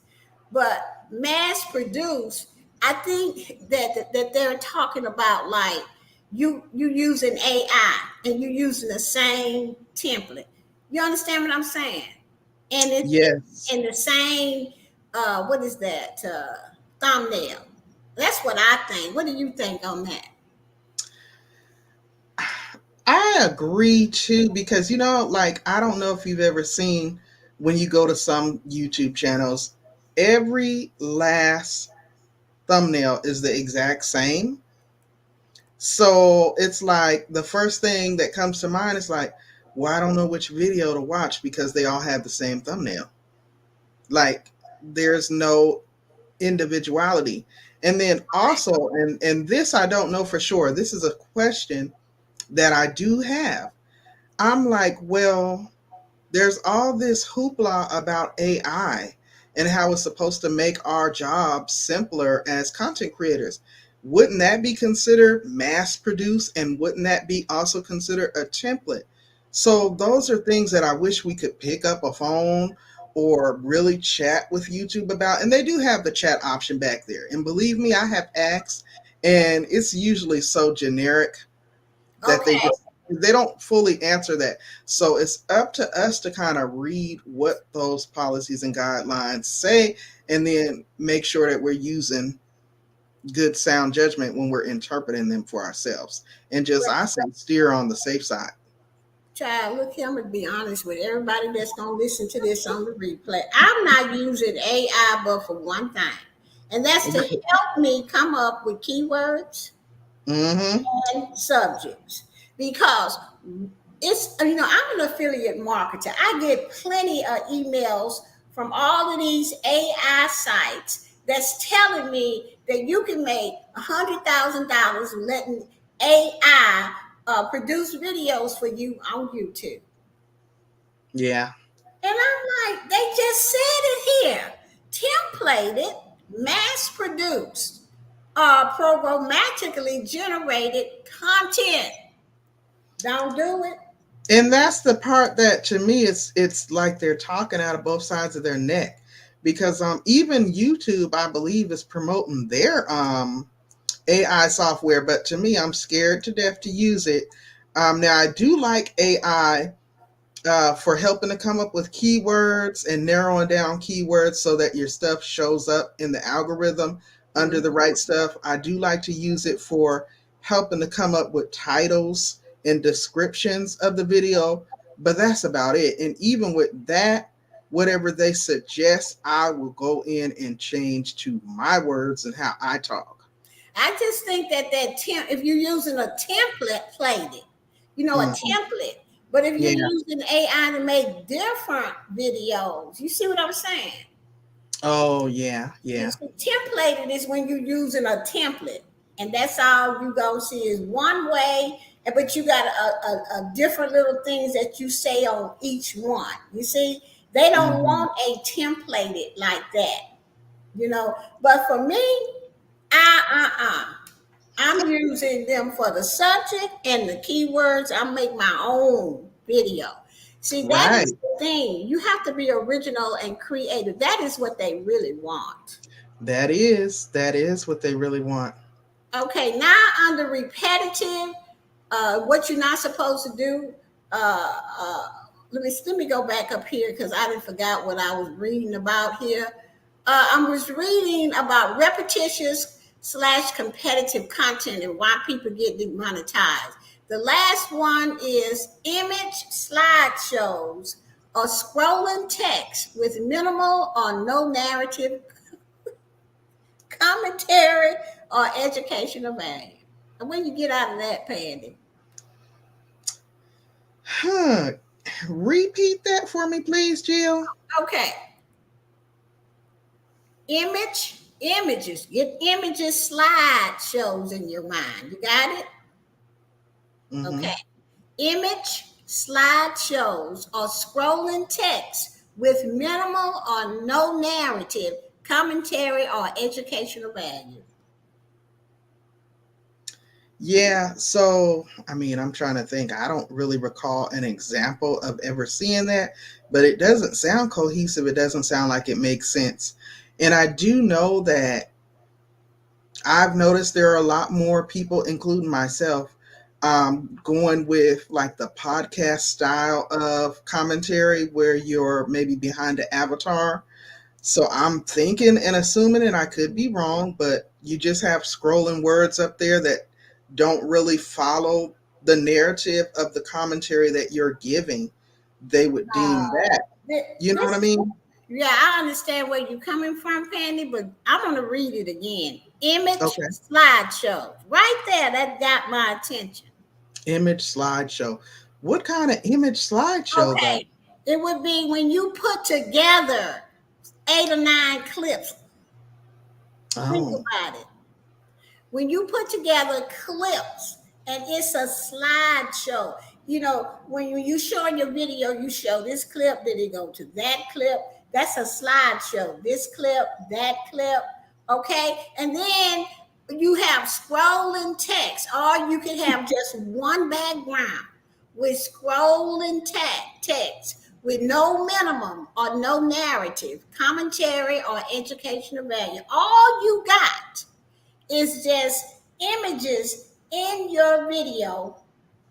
Speaker 1: But mass produced, I think that they're talking about, like, you using AI and you using the same template. You understand what I'm saying? And it
Speaker 2: Yes.
Speaker 1: in the same what is that, thumbnail. That's what I think. What do you think on that?
Speaker 2: I agree too, because like, I don't know if you've ever seen, when you go to some YouTube channels, every last thumbnail is the exact same. So it's like the first thing that comes to mind is like, well, I don't know which video to watch because they all have the same thumbnail. Like there's no individuality. And then also, and this I don't know for sure. This is a question that I do have. I'm like, well, there's all this hoopla about AI and how it's supposed to make our jobs simpler as content creators. Wouldn't that be considered mass produced? And wouldn't that be also considered a template? So, those are things that I wish we could pick up a phone or really chat with YouTube about. And they do have the chat option back there. And believe me, I have asked, and it's usually so generic that
Speaker 1: Okay,
Speaker 2: they don't fully answer that. So it's up to us to kind of read what those policies and guidelines say and then make sure that we're using good sound judgment when we're interpreting them for ourselves. And just I say steer on the safe side.
Speaker 1: child, look here, I'm gonna be honest with everybody that's gonna listen to this on the replay. I'm not using AI but for one thing, and that's to help me come up with keywords
Speaker 2: Mm-hmm.
Speaker 1: and subjects. Because I'm an affiliate marketer. I get plenty of emails from all of these AI sites that's telling me that you can make $100,000 letting AI produce videos for you on YouTube.
Speaker 2: Yeah.
Speaker 1: And I'm like, they just said it here. Templated, mass produced, programmatically generated content. Don't do it.
Speaker 2: And that's the part that to me it's like they're talking out of both sides of their neck. Because even YouTube, I believe, is promoting their AI software, but to me, I'm scared to death to use it. Now, I do like AI for helping to come up with keywords and narrowing down keywords so that your stuff shows up in the algorithm under the right stuff. I do like to use it for helping to come up with titles and descriptions of the video, but that's about it. And even with that, whatever they suggest, I will go in and change to my words and how I talk.
Speaker 1: I just think that if you're using a template, plated, a
Speaker 2: Mhm.
Speaker 1: template. But if you're
Speaker 2: Yeah.
Speaker 1: using AI to make different videos, you see what I'm saying?
Speaker 2: Oh, yeah.
Speaker 1: You
Speaker 2: Yeah.
Speaker 1: see, templated is when you're using a template, and that's all you gonna see is one way. But you got a different little things that you say on each one. You see, they don't
Speaker 2: Mhm.
Speaker 1: want a templated like that. But for me, I'm using them for the subject and the keywords. I make my own video. See, that is
Speaker 2: Right.
Speaker 1: the thing. You have to be original and creative. That is what they really want.
Speaker 2: That is what they really want.
Speaker 1: Okay, now under repetitive, what you're not supposed to do. Uh, uh, let me go back up here because I didn't forgot what I was reading about here. I was reading about repetitious slash competitive content and why people get demonetized. The last one is image slideshows or scrolling text with minimal or no narrative commentary or educational value. And when you get out of that, Pandy.
Speaker 2: Huh. Repeat that for me, please, Jill.
Speaker 1: Okay, get images, slideshows in your mind. You got it?
Speaker 2: Mm-hmm.
Speaker 1: Okay. Image slideshows or scrolling text with minimal or no narrative, commentary, or educational value.
Speaker 2: Yeah, so I mean, I'm trying to think. I don't really recall an example of ever seeing that, but it doesn't sound cohesive. It doesn't sound like it makes sense. And I do know that I've noticed there are a lot more people, including myself, going with like the podcast style of commentary where you're maybe behind the avatar. So I'm thinking and assuming, and I could be wrong, but you just have scrolling words up there that don't really follow the narrative of the commentary that you're giving. They would deem that. You know what I
Speaker 1: This,
Speaker 2: mean?
Speaker 1: yeah, I understand where you're coming from, Pandy, but I'm going to read it again. Image
Speaker 2: Okay.
Speaker 1: slideshows. Right there, that got my attention.
Speaker 2: Image slideshow. What kind of image slideshow though?
Speaker 1: Okay. It would be when you put together 8 or 9 clips. Think
Speaker 2: Oh,
Speaker 1: about it. When you put together clips and it's a slideshow, when you show your video, you show this clip, then you go to that clip. That's a slideshow. This clip, that clip, okay? And then you have scrolling text, or you can have just one background with scrolling text with no minimum or no narrative, commentary, or educational value. All you got is just images in your video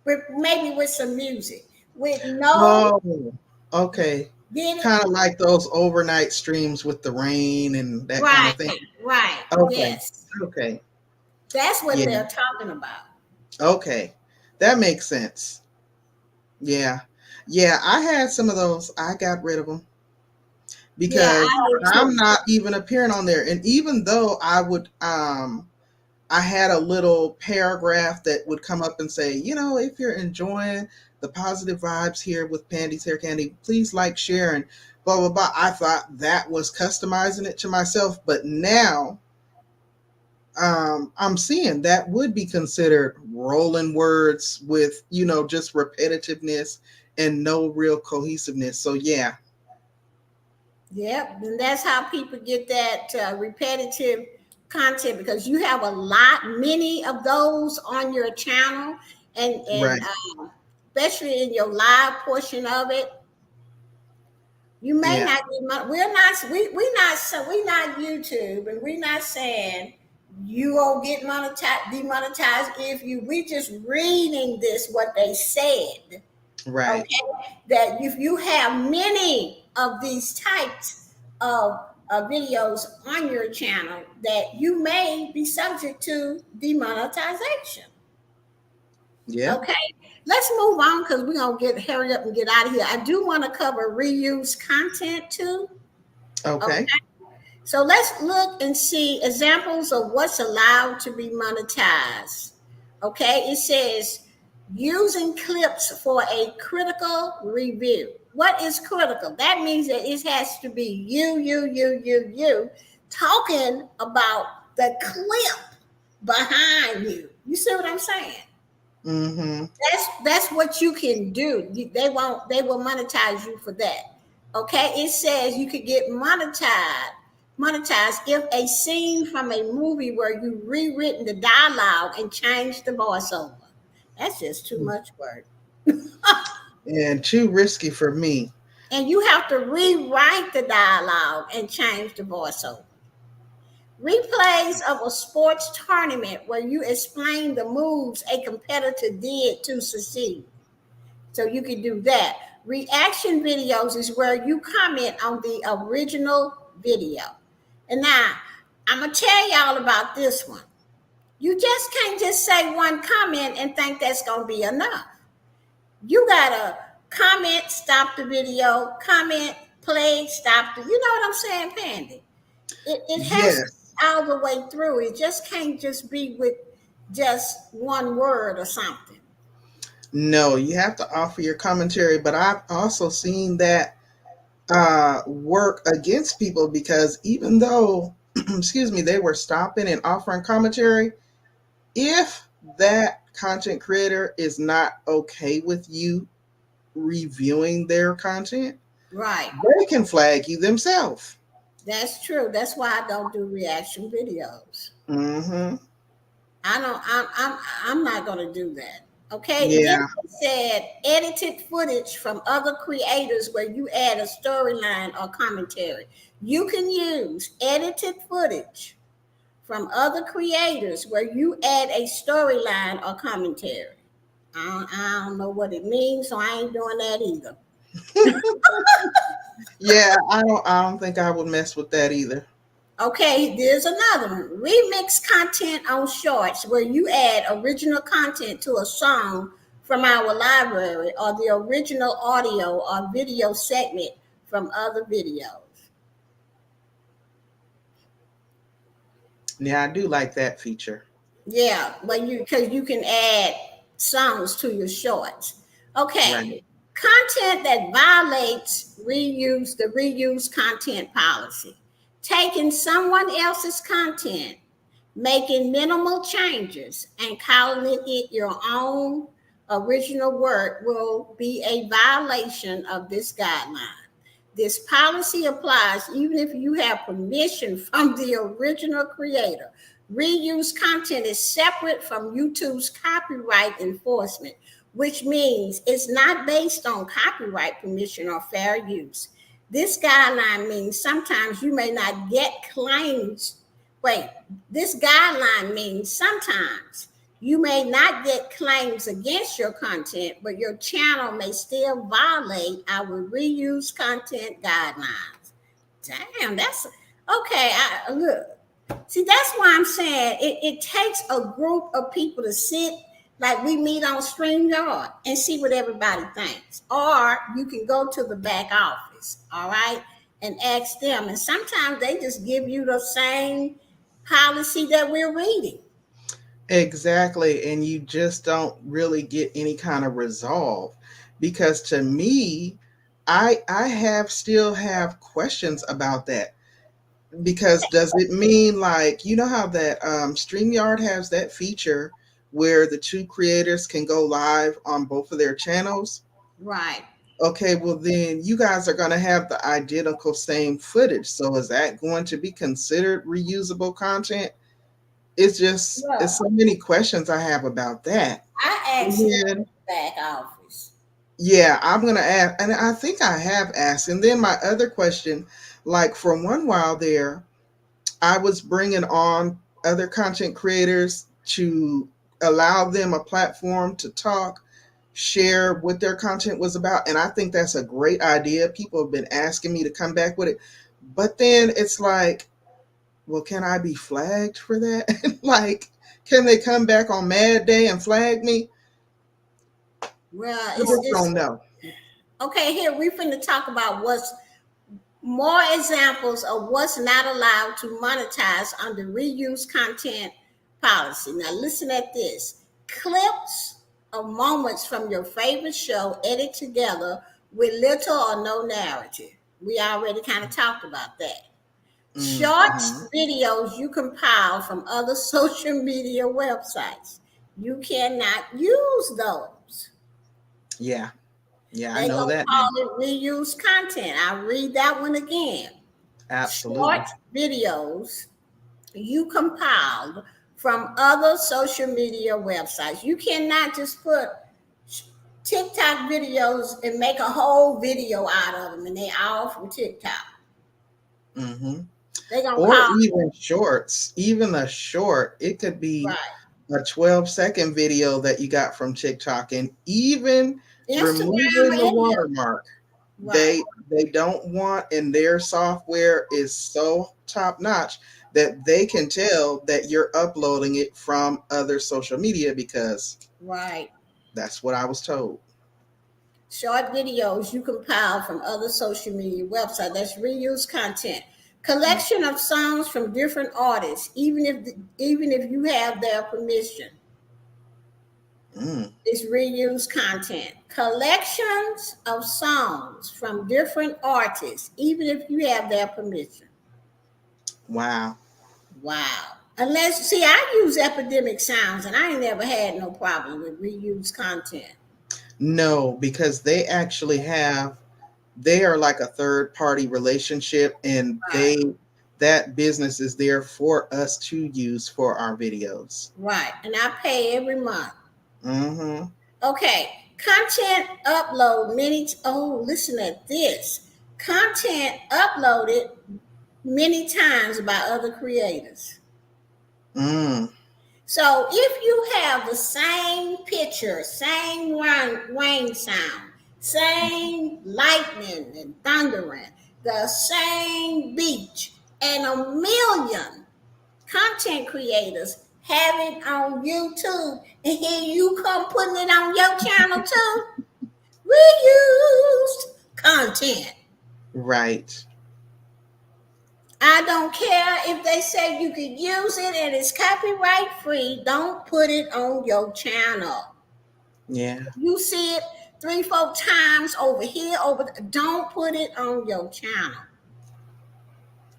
Speaker 1: with maybe with some music with no
Speaker 2: oh, okay.
Speaker 1: get it
Speaker 2: Kind of like those overnight streams with the rain and that kind
Speaker 1: right,
Speaker 2: of thing.
Speaker 1: right,
Speaker 2: Okay.
Speaker 1: yes,
Speaker 2: Okay.
Speaker 1: that's what
Speaker 2: Yeah.
Speaker 1: they're talking about.
Speaker 2: Okay. That makes sense. Yeah. Yeah, I had some of those. I got rid of them
Speaker 1: Yeah,
Speaker 2: because
Speaker 1: I do
Speaker 2: I'm
Speaker 1: too.
Speaker 2: not even appearing on there. And even though I had a little paragraph that would come up and say, if you're enjoying the positive vibes here with Pandy's Hair Candy, please like, share, and blah, blah, blah. I thought that was customizing it to myself. But now I'm seeing that would be considered rolling words with, just repetitiveness and no real cohesiveness. So, yeah,
Speaker 1: Yep, and that's how people get that repetitive content because you have many of those on your channel, and
Speaker 2: right.
Speaker 1: especially in your live portion of it. You may
Speaker 2: Yeah,
Speaker 1: not get money. We not YouTube, and we're not saying you will get demonetized if you. We just reading this what they said.
Speaker 2: right.
Speaker 1: Okay, that if you have many of these types of videos on your channel, that you may be subject to demonetization.
Speaker 2: Yeah.
Speaker 1: Okay, let's move on because we're gonna get hurry up and get out of here. I do want to cover reuse content too.
Speaker 2: Okay.
Speaker 1: Okay, so let's look and see examples of what's allowed to be monetized. Okay, it says using clips for a critical review. What is critical? That means that it has to be you talking about the clip behind you. You see what I'm saying?
Speaker 2: Mm-hmm.
Speaker 1: That's what you can do. They will monetize you for that. Okay, it says you could get monetized if a scene from a movie where you rewritten the dialogue and changed the voiceover. That's just too much work.
Speaker 2: And too risky for me.
Speaker 1: And you have to rewrite the dialogue and change the voiceover. Replays of a sports tournament where you explain the moves a competitor did to succeed. So you can do that. Reaction videos is where you comment on the original video. And now I'm gonna tell y'all about this one. You just can't just say one comment and think that's gonna be enough. You gotta comment, stop the video, comment, play, stop the. You know what I'm saying, Pandy? It has to
Speaker 2: Yes.
Speaker 1: be all the way through. It just can't just be with just one word or something.
Speaker 2: No, you have to offer your commentary, but I've also seen that work against people because even though, excuse me, they were stopping and offering commentary, if that content creator is not okay with you reviewing their content,
Speaker 1: Right.
Speaker 2: they can flag you themselves.
Speaker 1: That's true. That's why I don't do reaction videos.
Speaker 2: Mm-hmm.
Speaker 1: I don't. I'm not going to do that. Okay. Then
Speaker 2: Yeah.
Speaker 1: it said edited footage from other creators where you add a storyline or commentary. You can use edited footage from other creators where you add a storyline or commentary. I don't know what it means, so I ain't doing that either.
Speaker 2: Yeah, I don't think I would mess with that either.
Speaker 1: Okay, there's another one. Remix content on shorts where you add original content to a song from our library or the original audio or video segment from other videos.
Speaker 2: Yeah, I do like that feature.
Speaker 1: Yeah, but because you can add songs to your shorts. Okay,
Speaker 2: Right.
Speaker 1: content that violates the reuse content policy. Taking someone else's content, making minimal changes, and calling it your own original work will be a violation of this guideline. This policy applies even if you have permission from the original creator. Reuse content is separate from YouTube's copyright enforcement, which means it's not based on copyright permission or fair use. This guideline means sometimes you may not get claims. Wait, this guideline means sometimes you may not get claims against your content, but your channel may still violate our reuse content guidelines. Damn, that's okay. Look, see, that's why I'm saying it takes a group of people to sit like we meet on StreamYard and see what everybody thinks. Or you can go to the back office, all right, and ask them. And sometimes they just give you the same policy that we're reading.
Speaker 2: Exactly. And you just don't really get any kind of resolve because to me, I have still have questions about that. Because does it mean like you know how that StreamYard has that feature where the two creators can go live on both of their channels?
Speaker 1: Right.
Speaker 2: Okay, well then you guys are going to have the identical same footage. So is that going to be considered reusable content? It's
Speaker 1: Well,
Speaker 2: so many questions I have about that.
Speaker 1: I
Speaker 2: And
Speaker 1: asked them
Speaker 2: then
Speaker 1: at the back office.
Speaker 2: yeah, I'm gonna ask, and I think I have asked. And then my other question, like for one while there, I was bringing on other content creators to allow them a platform to talk, share what their content was about. And I think that's a great idea. People have been asking me to come back with it. But then it's like, well, can I be flagged for that? Like, can they come back on Mad Day and flag me?
Speaker 1: Well,
Speaker 2: I just don't know.
Speaker 1: okay. Here we finna talk about what's more examples of what's not allowed to monetize under reuse content policy. Now, listen at this: clips of moments from your favorite show edited together with little or no narrative. We already kind of talked about that.
Speaker 2: Hmm.
Speaker 1: Shorts videos you compile from other social media websites. You cannot use those.
Speaker 2: Yeah, yeah, I
Speaker 1: They
Speaker 2: know
Speaker 1: gonna
Speaker 2: that now.
Speaker 1: call it reuse content. I'll read that one again. Short
Speaker 2: Absolutely.
Speaker 1: videos you compiled from other social media websites. You cannot just put TikTok videos and make a whole video out of them, and they all from TikTok.
Speaker 2: Hmm.
Speaker 1: They gonna
Speaker 2: Or
Speaker 1: call
Speaker 2: even shorts, even a short, it could be
Speaker 1: right
Speaker 2: a 12-second video that you got from TikTok, and even
Speaker 1: Instagram
Speaker 2: removing the
Speaker 1: and
Speaker 2: watermark,
Speaker 1: right,
Speaker 2: they don't want, and their software is so top notch that they can tell that you're uploading it from other social media because
Speaker 1: right.
Speaker 2: that's what I was told.
Speaker 1: Short videos you compile from other social media websites. That's reuse content. Collection of songs from different artists, even if you have their permission.
Speaker 2: Mm,
Speaker 1: Is reuse content. Collections of songs from different artists, even if you have their permission.
Speaker 2: wow.
Speaker 1: Wow. Unless, see, I use Epidemic Sounds and I ain't never had no problem with reuse content.
Speaker 2: No, because they actually have they are like a third party relationship and
Speaker 1: Right,
Speaker 2: that business is there for us to use for our videos.
Speaker 1: right. And I pay every month.
Speaker 2: Hmm.
Speaker 1: Okay. Content upload many, oh, listen at this. Content uploaded many times by other creators.
Speaker 2: Mm.
Speaker 1: So if you have the same picture, same rain sound, same lightning and thundering, the same beach, and a million content creators have it on YouTube, and here you come putting it on your channel too, reused content.
Speaker 2: Right.
Speaker 1: I don't care if they say you can use it and it's copyright free. Don't put it on your channel.
Speaker 2: Yeah.
Speaker 1: You see it 3, 4 times over here, don't put it on your channel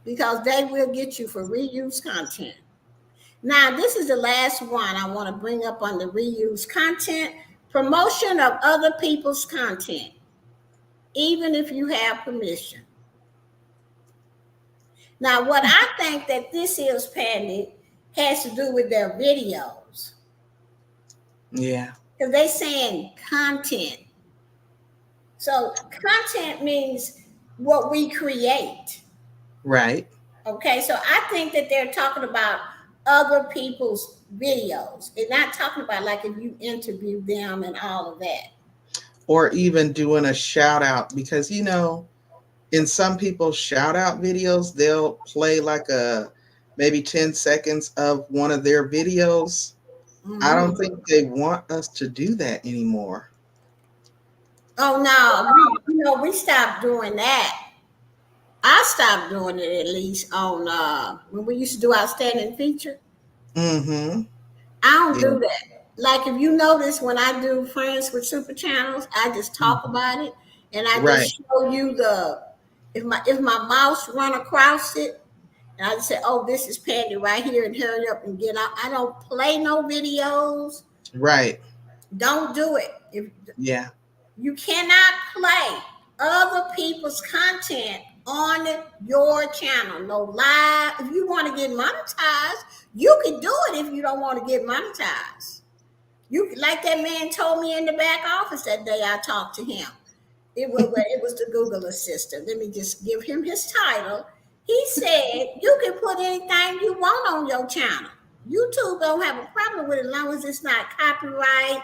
Speaker 1: because they will get you for reuse content. Now, this is the last one I want to bring up on the reuse content: promotion of other people's content, even if you have permission. Now, what I think that this is, Pandy, has to do with their videos.
Speaker 2: Yeah.
Speaker 1: Because they saying content. So content means what we create.
Speaker 2: Right.
Speaker 1: Okay, so I think that they're talking about other people's videos. They're not talking about like if you interview them and all of that.
Speaker 2: Or even doing a shout out because in some people's shout out videos, they'll play like a maybe 10 seconds of one of their videos. I don't
Speaker 1: Mm-hmm.
Speaker 2: think they want us to do that anymore.
Speaker 1: Oh no, we stopped doing that. I stopped doing it at least on when we used to do outstanding feature.
Speaker 2: Mm-hmm.
Speaker 1: I don't
Speaker 2: Yeah.
Speaker 1: do that. Like if you notice when I do friends with super channels, I just talk
Speaker 2: Mhm.
Speaker 1: about it and I
Speaker 2: Right.
Speaker 1: just show you the if my mouse run across it and I just say, oh, this is Pandy right here and hurry up and get out. I don't play no videos.
Speaker 2: Right.
Speaker 1: Don't do it. If
Speaker 2: Yeah.
Speaker 1: you cannot play other people's content on your channel. No live. If you want to get monetized, you can do it if you don't want to get monetized. You like that man told me in the back office that day I talked to him. It was the Google assistant. Let me just give him his title. He said you can put anything you want on your channel. YouTube don't have a problem with it as long as it's not copyright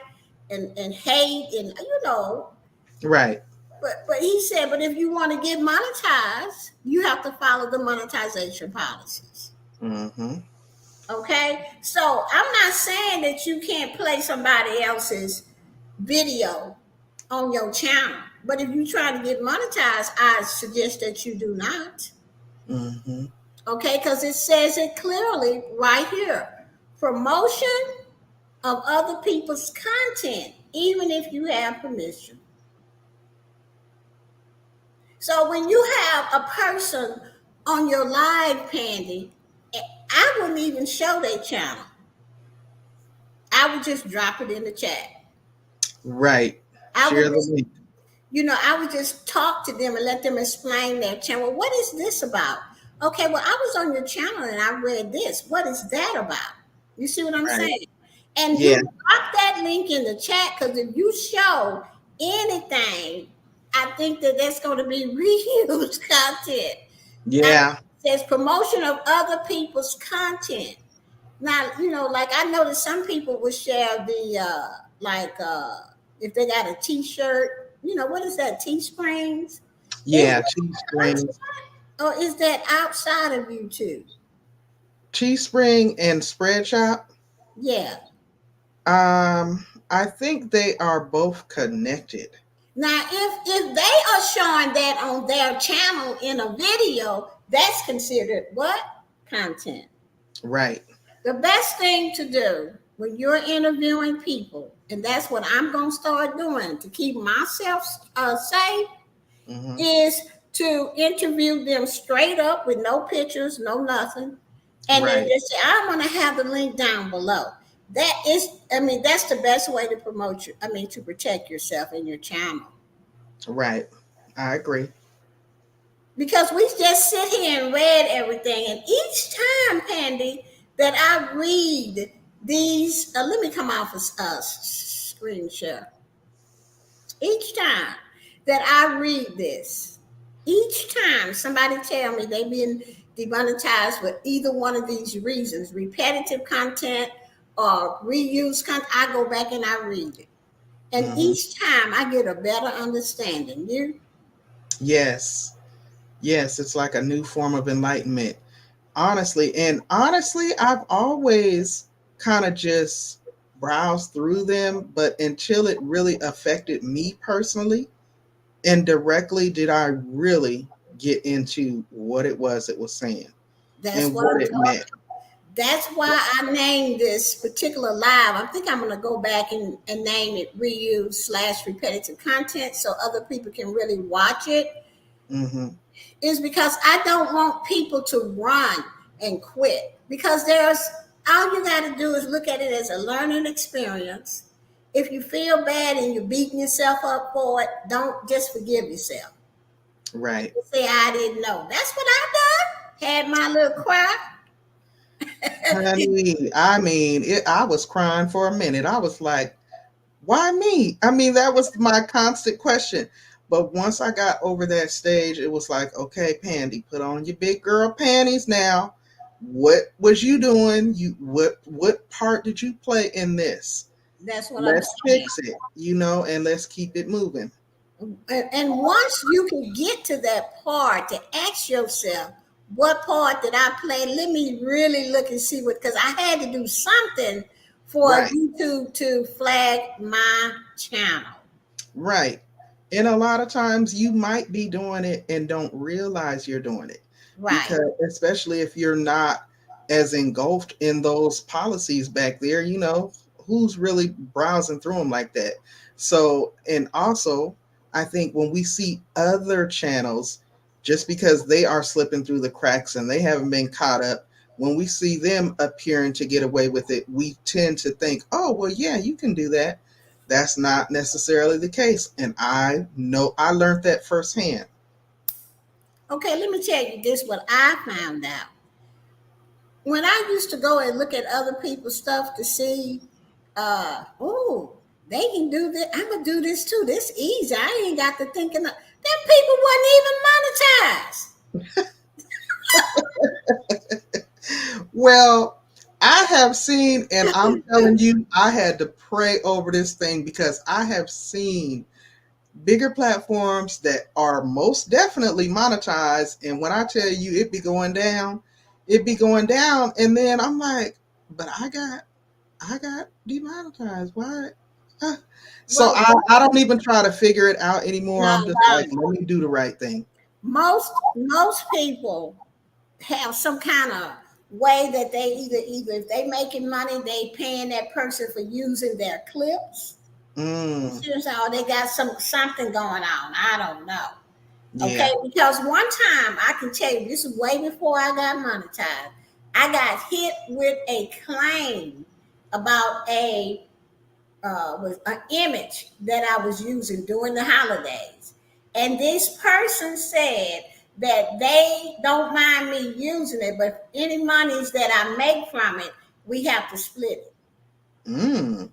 Speaker 1: and hate and
Speaker 2: Right.
Speaker 1: but he said, but if you want to get monetized, you have to follow the monetization policies.
Speaker 2: Mm-hmm.
Speaker 1: Okay? So I'm not saying that you can't play somebody else's video on your channel. But if you're trying to get monetized, I suggest that you do not.
Speaker 2: Mm-hmm.
Speaker 1: Okay? Because it says it clearly right here. Promotion of other people's content, even if you have permission. So when you have a person on your live, Pandy, I wouldn't even show their channel. I would just drop it in the chat.
Speaker 2: Right.
Speaker 1: I would
Speaker 2: Share the
Speaker 1: just,
Speaker 2: link.
Speaker 1: I would just talk to them and let them explain their channel. Well, what is this about? Okay, well, I was on your channel and I read this. What is that about? You see what I'm
Speaker 2: Right.
Speaker 1: saying? And you
Speaker 2: Yeah.
Speaker 1: drop that link in the chat because if you show anything, I think that that's going to be reused content. Now,
Speaker 2: Yeah.
Speaker 1: it says promotion of other people's content. Now, like I noticed some people will share the if they got a T-shirt, what is that? Teesprings? Is
Speaker 2: Yeah.
Speaker 1: that
Speaker 2: Teespring.
Speaker 1: or is that outside of YouTube?
Speaker 2: Teespring and Spreadshop.
Speaker 1: Yeah.
Speaker 2: I think they are both connected.
Speaker 1: Now, if they are showing that on their channel in a video, that's considered what? Content.
Speaker 2: Right.
Speaker 1: The best thing to do when you're interviewing people, and that's what I'm going to start doing to keep myself safe,
Speaker 2: Mm-hmm.
Speaker 1: is to interview them straight up with no pictures, no nothing. And then
Speaker 2: Right.
Speaker 1: just say, I'm going to have the link down below. That's the best way to promote you. To protect yourself and your channel.
Speaker 2: Right. I agree.
Speaker 1: Because we just sit here and read everything. And each time, Pandy, that I read these, let me come off of screen share. Each time that I read this, each time somebody tell me they've been demonetized for either one of these reasons, repetitive content or reuse content, I go back and I read it. And
Speaker 2: Mm-hmm.
Speaker 1: each time I get a better understanding. You?
Speaker 2: Yes. Yes. It's like a new form of enlightenment. Honestly, I've always kind of just browsed through them, but until it really affected me personally, and directly did I really get into what it was it was saying
Speaker 1: That's
Speaker 2: and
Speaker 1: what
Speaker 2: what
Speaker 1: I'm
Speaker 2: it meant.
Speaker 1: talking. That's why I named this particular live. I think I'm going to go back and name it reuse slash repetitive content so other people can really watch it.
Speaker 2: Hmm.
Speaker 1: Is because I don't want people to run and quit. Because there's all you got to do is look at it as a learning experience. If you feel bad and you're beating yourself up for it, don't just forgive yourself.
Speaker 2: Right.
Speaker 1: Say I didn't know. That's what I done. Had my little cry.
Speaker 2: Honey, I mean, I was crying for a minute. I was like, why me? I mean, that was my constant question. But once I got over that stage, it was like, okay, Pandy, put on your big girl panties now. What was you doing? What part did you play in this?
Speaker 1: That's what I'm
Speaker 2: Let's
Speaker 1: saying.
Speaker 2: fix it, you know, and let's keep it moving.
Speaker 1: And once you can get to that part to ask yourself, what part did I play? Let me really look and see what, because I had to do something for
Speaker 2: Right.
Speaker 1: YouTube to flag my channel.
Speaker 2: Right. And a lot of times you might be doing it and don't realize you're doing it
Speaker 1: Right.
Speaker 2: because, especially if you're not as engulfed in those policies back there, you know, who's really browsing through them like that? So, and also, I think when we see other channels, just because they are slipping through the cracks and they haven't been caught up, when we see them appearing to get away with it, we tend to think, oh, well, yeah, you can do that. That's not necessarily the case. And I know I learned that firsthand.
Speaker 1: Okay, let me tell you this what I found out. When I used to go and look at other people's stuff to see, oh, they can do this. I'm gonna do this too. This easy. I ain't got to thinking of them people wasn't even monetized.
Speaker 2: Well, I have seen, and I'm telling you, I had to pray over this thing because I have seen bigger platforms that are most definitely monetized. And when I tell you it be going down. And then I'm like, but I got demonetized. Why? Uh, So
Speaker 1: Well,
Speaker 2: I don't even try to figure it out anymore.
Speaker 1: no,
Speaker 2: I'm just like,
Speaker 1: no.
Speaker 2: let me do the right thing.
Speaker 1: Most people have some kind of way that they either if they making money, they paying that person for using their clips.
Speaker 2: Mm,
Speaker 1: Seriously, or they got something going on. I don't know. Okay,
Speaker 2: yeah.
Speaker 1: because one time I can tell you, this is way before I got monetized. I got hit with a claim about a was an image that I was using during the holidays, and this person said that they don't mind me using it, but any monies that I make from it, we have to split it.
Speaker 2: Mm,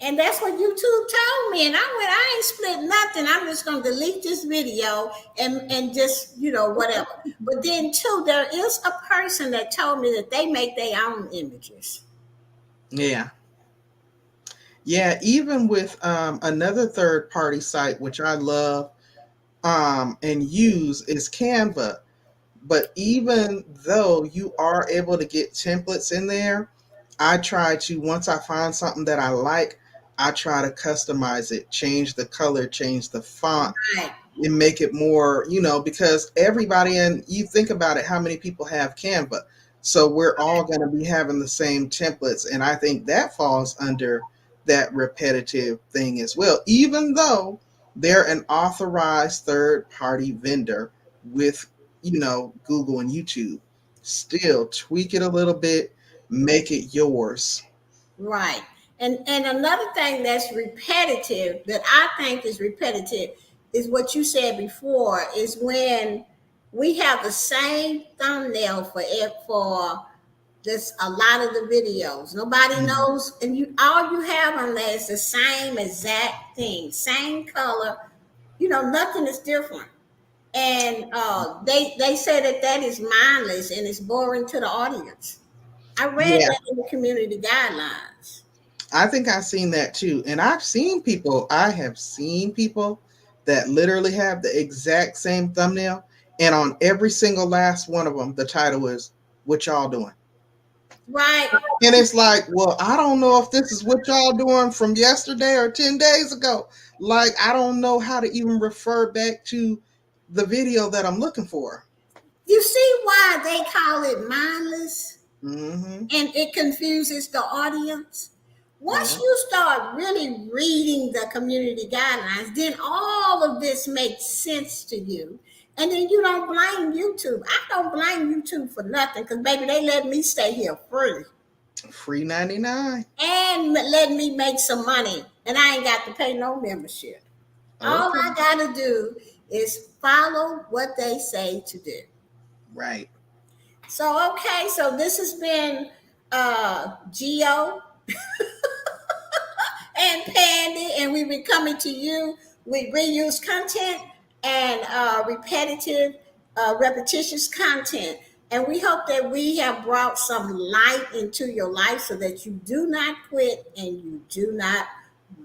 Speaker 1: And that's what YouTube told me. And I went, I ain't split nothing. I'm just gonna delete this video and just, whatever. But then too, there is a person that told me that they make their own images.
Speaker 2: yeah. Yeah. Even with another third party site, which I love and use, is Canva. But even though you are able to get templates in there, I try to, once I find something that I like, I try to customize it, change the color, change the font,
Speaker 1: Right.
Speaker 2: and make it more, because everybody, and you think about it, how many people have Canva? So we're all going to be having the same templates. And I think that falls under that repetitive thing as well, even though they're an authorized third party vendor with, Google and YouTube. Still tweak it a little bit, make it yours.
Speaker 1: Right. And another thing that's repetitive that I think is repetitive is what you said before is when we have the same thumbnail for it for just a lot of the videos. Nobody
Speaker 2: Mhm.
Speaker 1: knows, and you all you have on there is the same exact thing, same color. Nothing is different. And they say that is mindless and it's boring to the audience. I read
Speaker 2: Yeah.
Speaker 1: that in the community guidelines.
Speaker 2: I think I've seen that too. And I have seen people that literally have the exact same thumbnail. And on every single last one of them, the title is, "What y'all doing?"
Speaker 1: Right.
Speaker 2: And it's like, well, I don't know if this is what y'all doing from yesterday or 10 days ago. Like, I don't know how to even refer back to. the video that I'm looking for.
Speaker 1: You see why they call it mindless?
Speaker 2: Mm-hmm.
Speaker 1: And it confuses the audience. Once
Speaker 2: Yeah.
Speaker 1: you start really reading the community guidelines, then all of this makes sense to you. And then you don't blame YouTube. I don't blame YouTube for nothing because, baby, they let me stay here free
Speaker 2: Free 99.
Speaker 1: and let me make some money. And I ain't got to pay no membership. All
Speaker 2: Okay.
Speaker 1: I got to do is follow what they say to do.
Speaker 2: Right.
Speaker 1: So, okay, so this has been Geo and Pandy, and we've been coming to you with reused content and repetitious content. And we hope that we have brought some light into your life so that you do not quit and you do not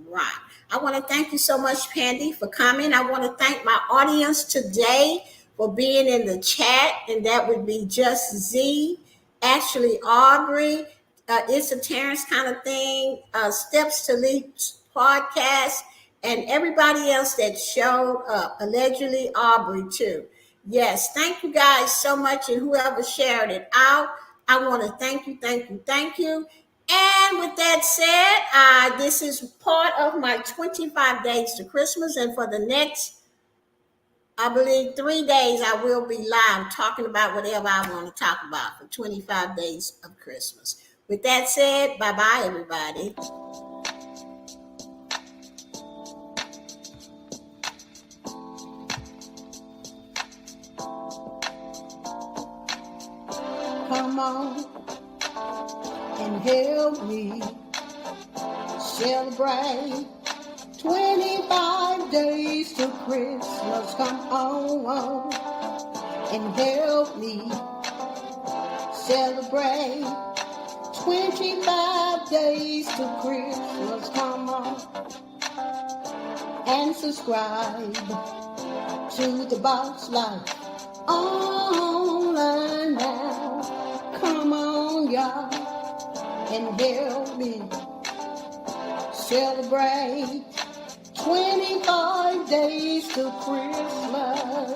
Speaker 1: rot. I want to thank you so much, Pandy, for coming. I want to thank my audience today for being in the chat, and that would be Just Z, Ashley Aubrey, It's a Terrence Kind of Thing, Steps to Leaps podcast, and everybody else that showed up, allegedly Aubrey too. Yes, thank you guys so much, and whoever shared it out, I want to thank you, thank you, thank you. And with that said, this is part of my 25 days to Christmas, and for the next, I believe, 3 days, I will be live talking about whatever I want to talk about for 25 days of Christmas. With that said, bye bye, everybody. Come on and help me celebrate 25 days to Christmas. Come on and help me celebrate 25 days to Christmas. Come on and subscribe to the Boss Life online now. Come on, y'all, and help me celebrate 25 days to Christmas.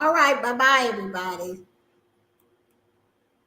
Speaker 1: All right, bye-bye, everybody.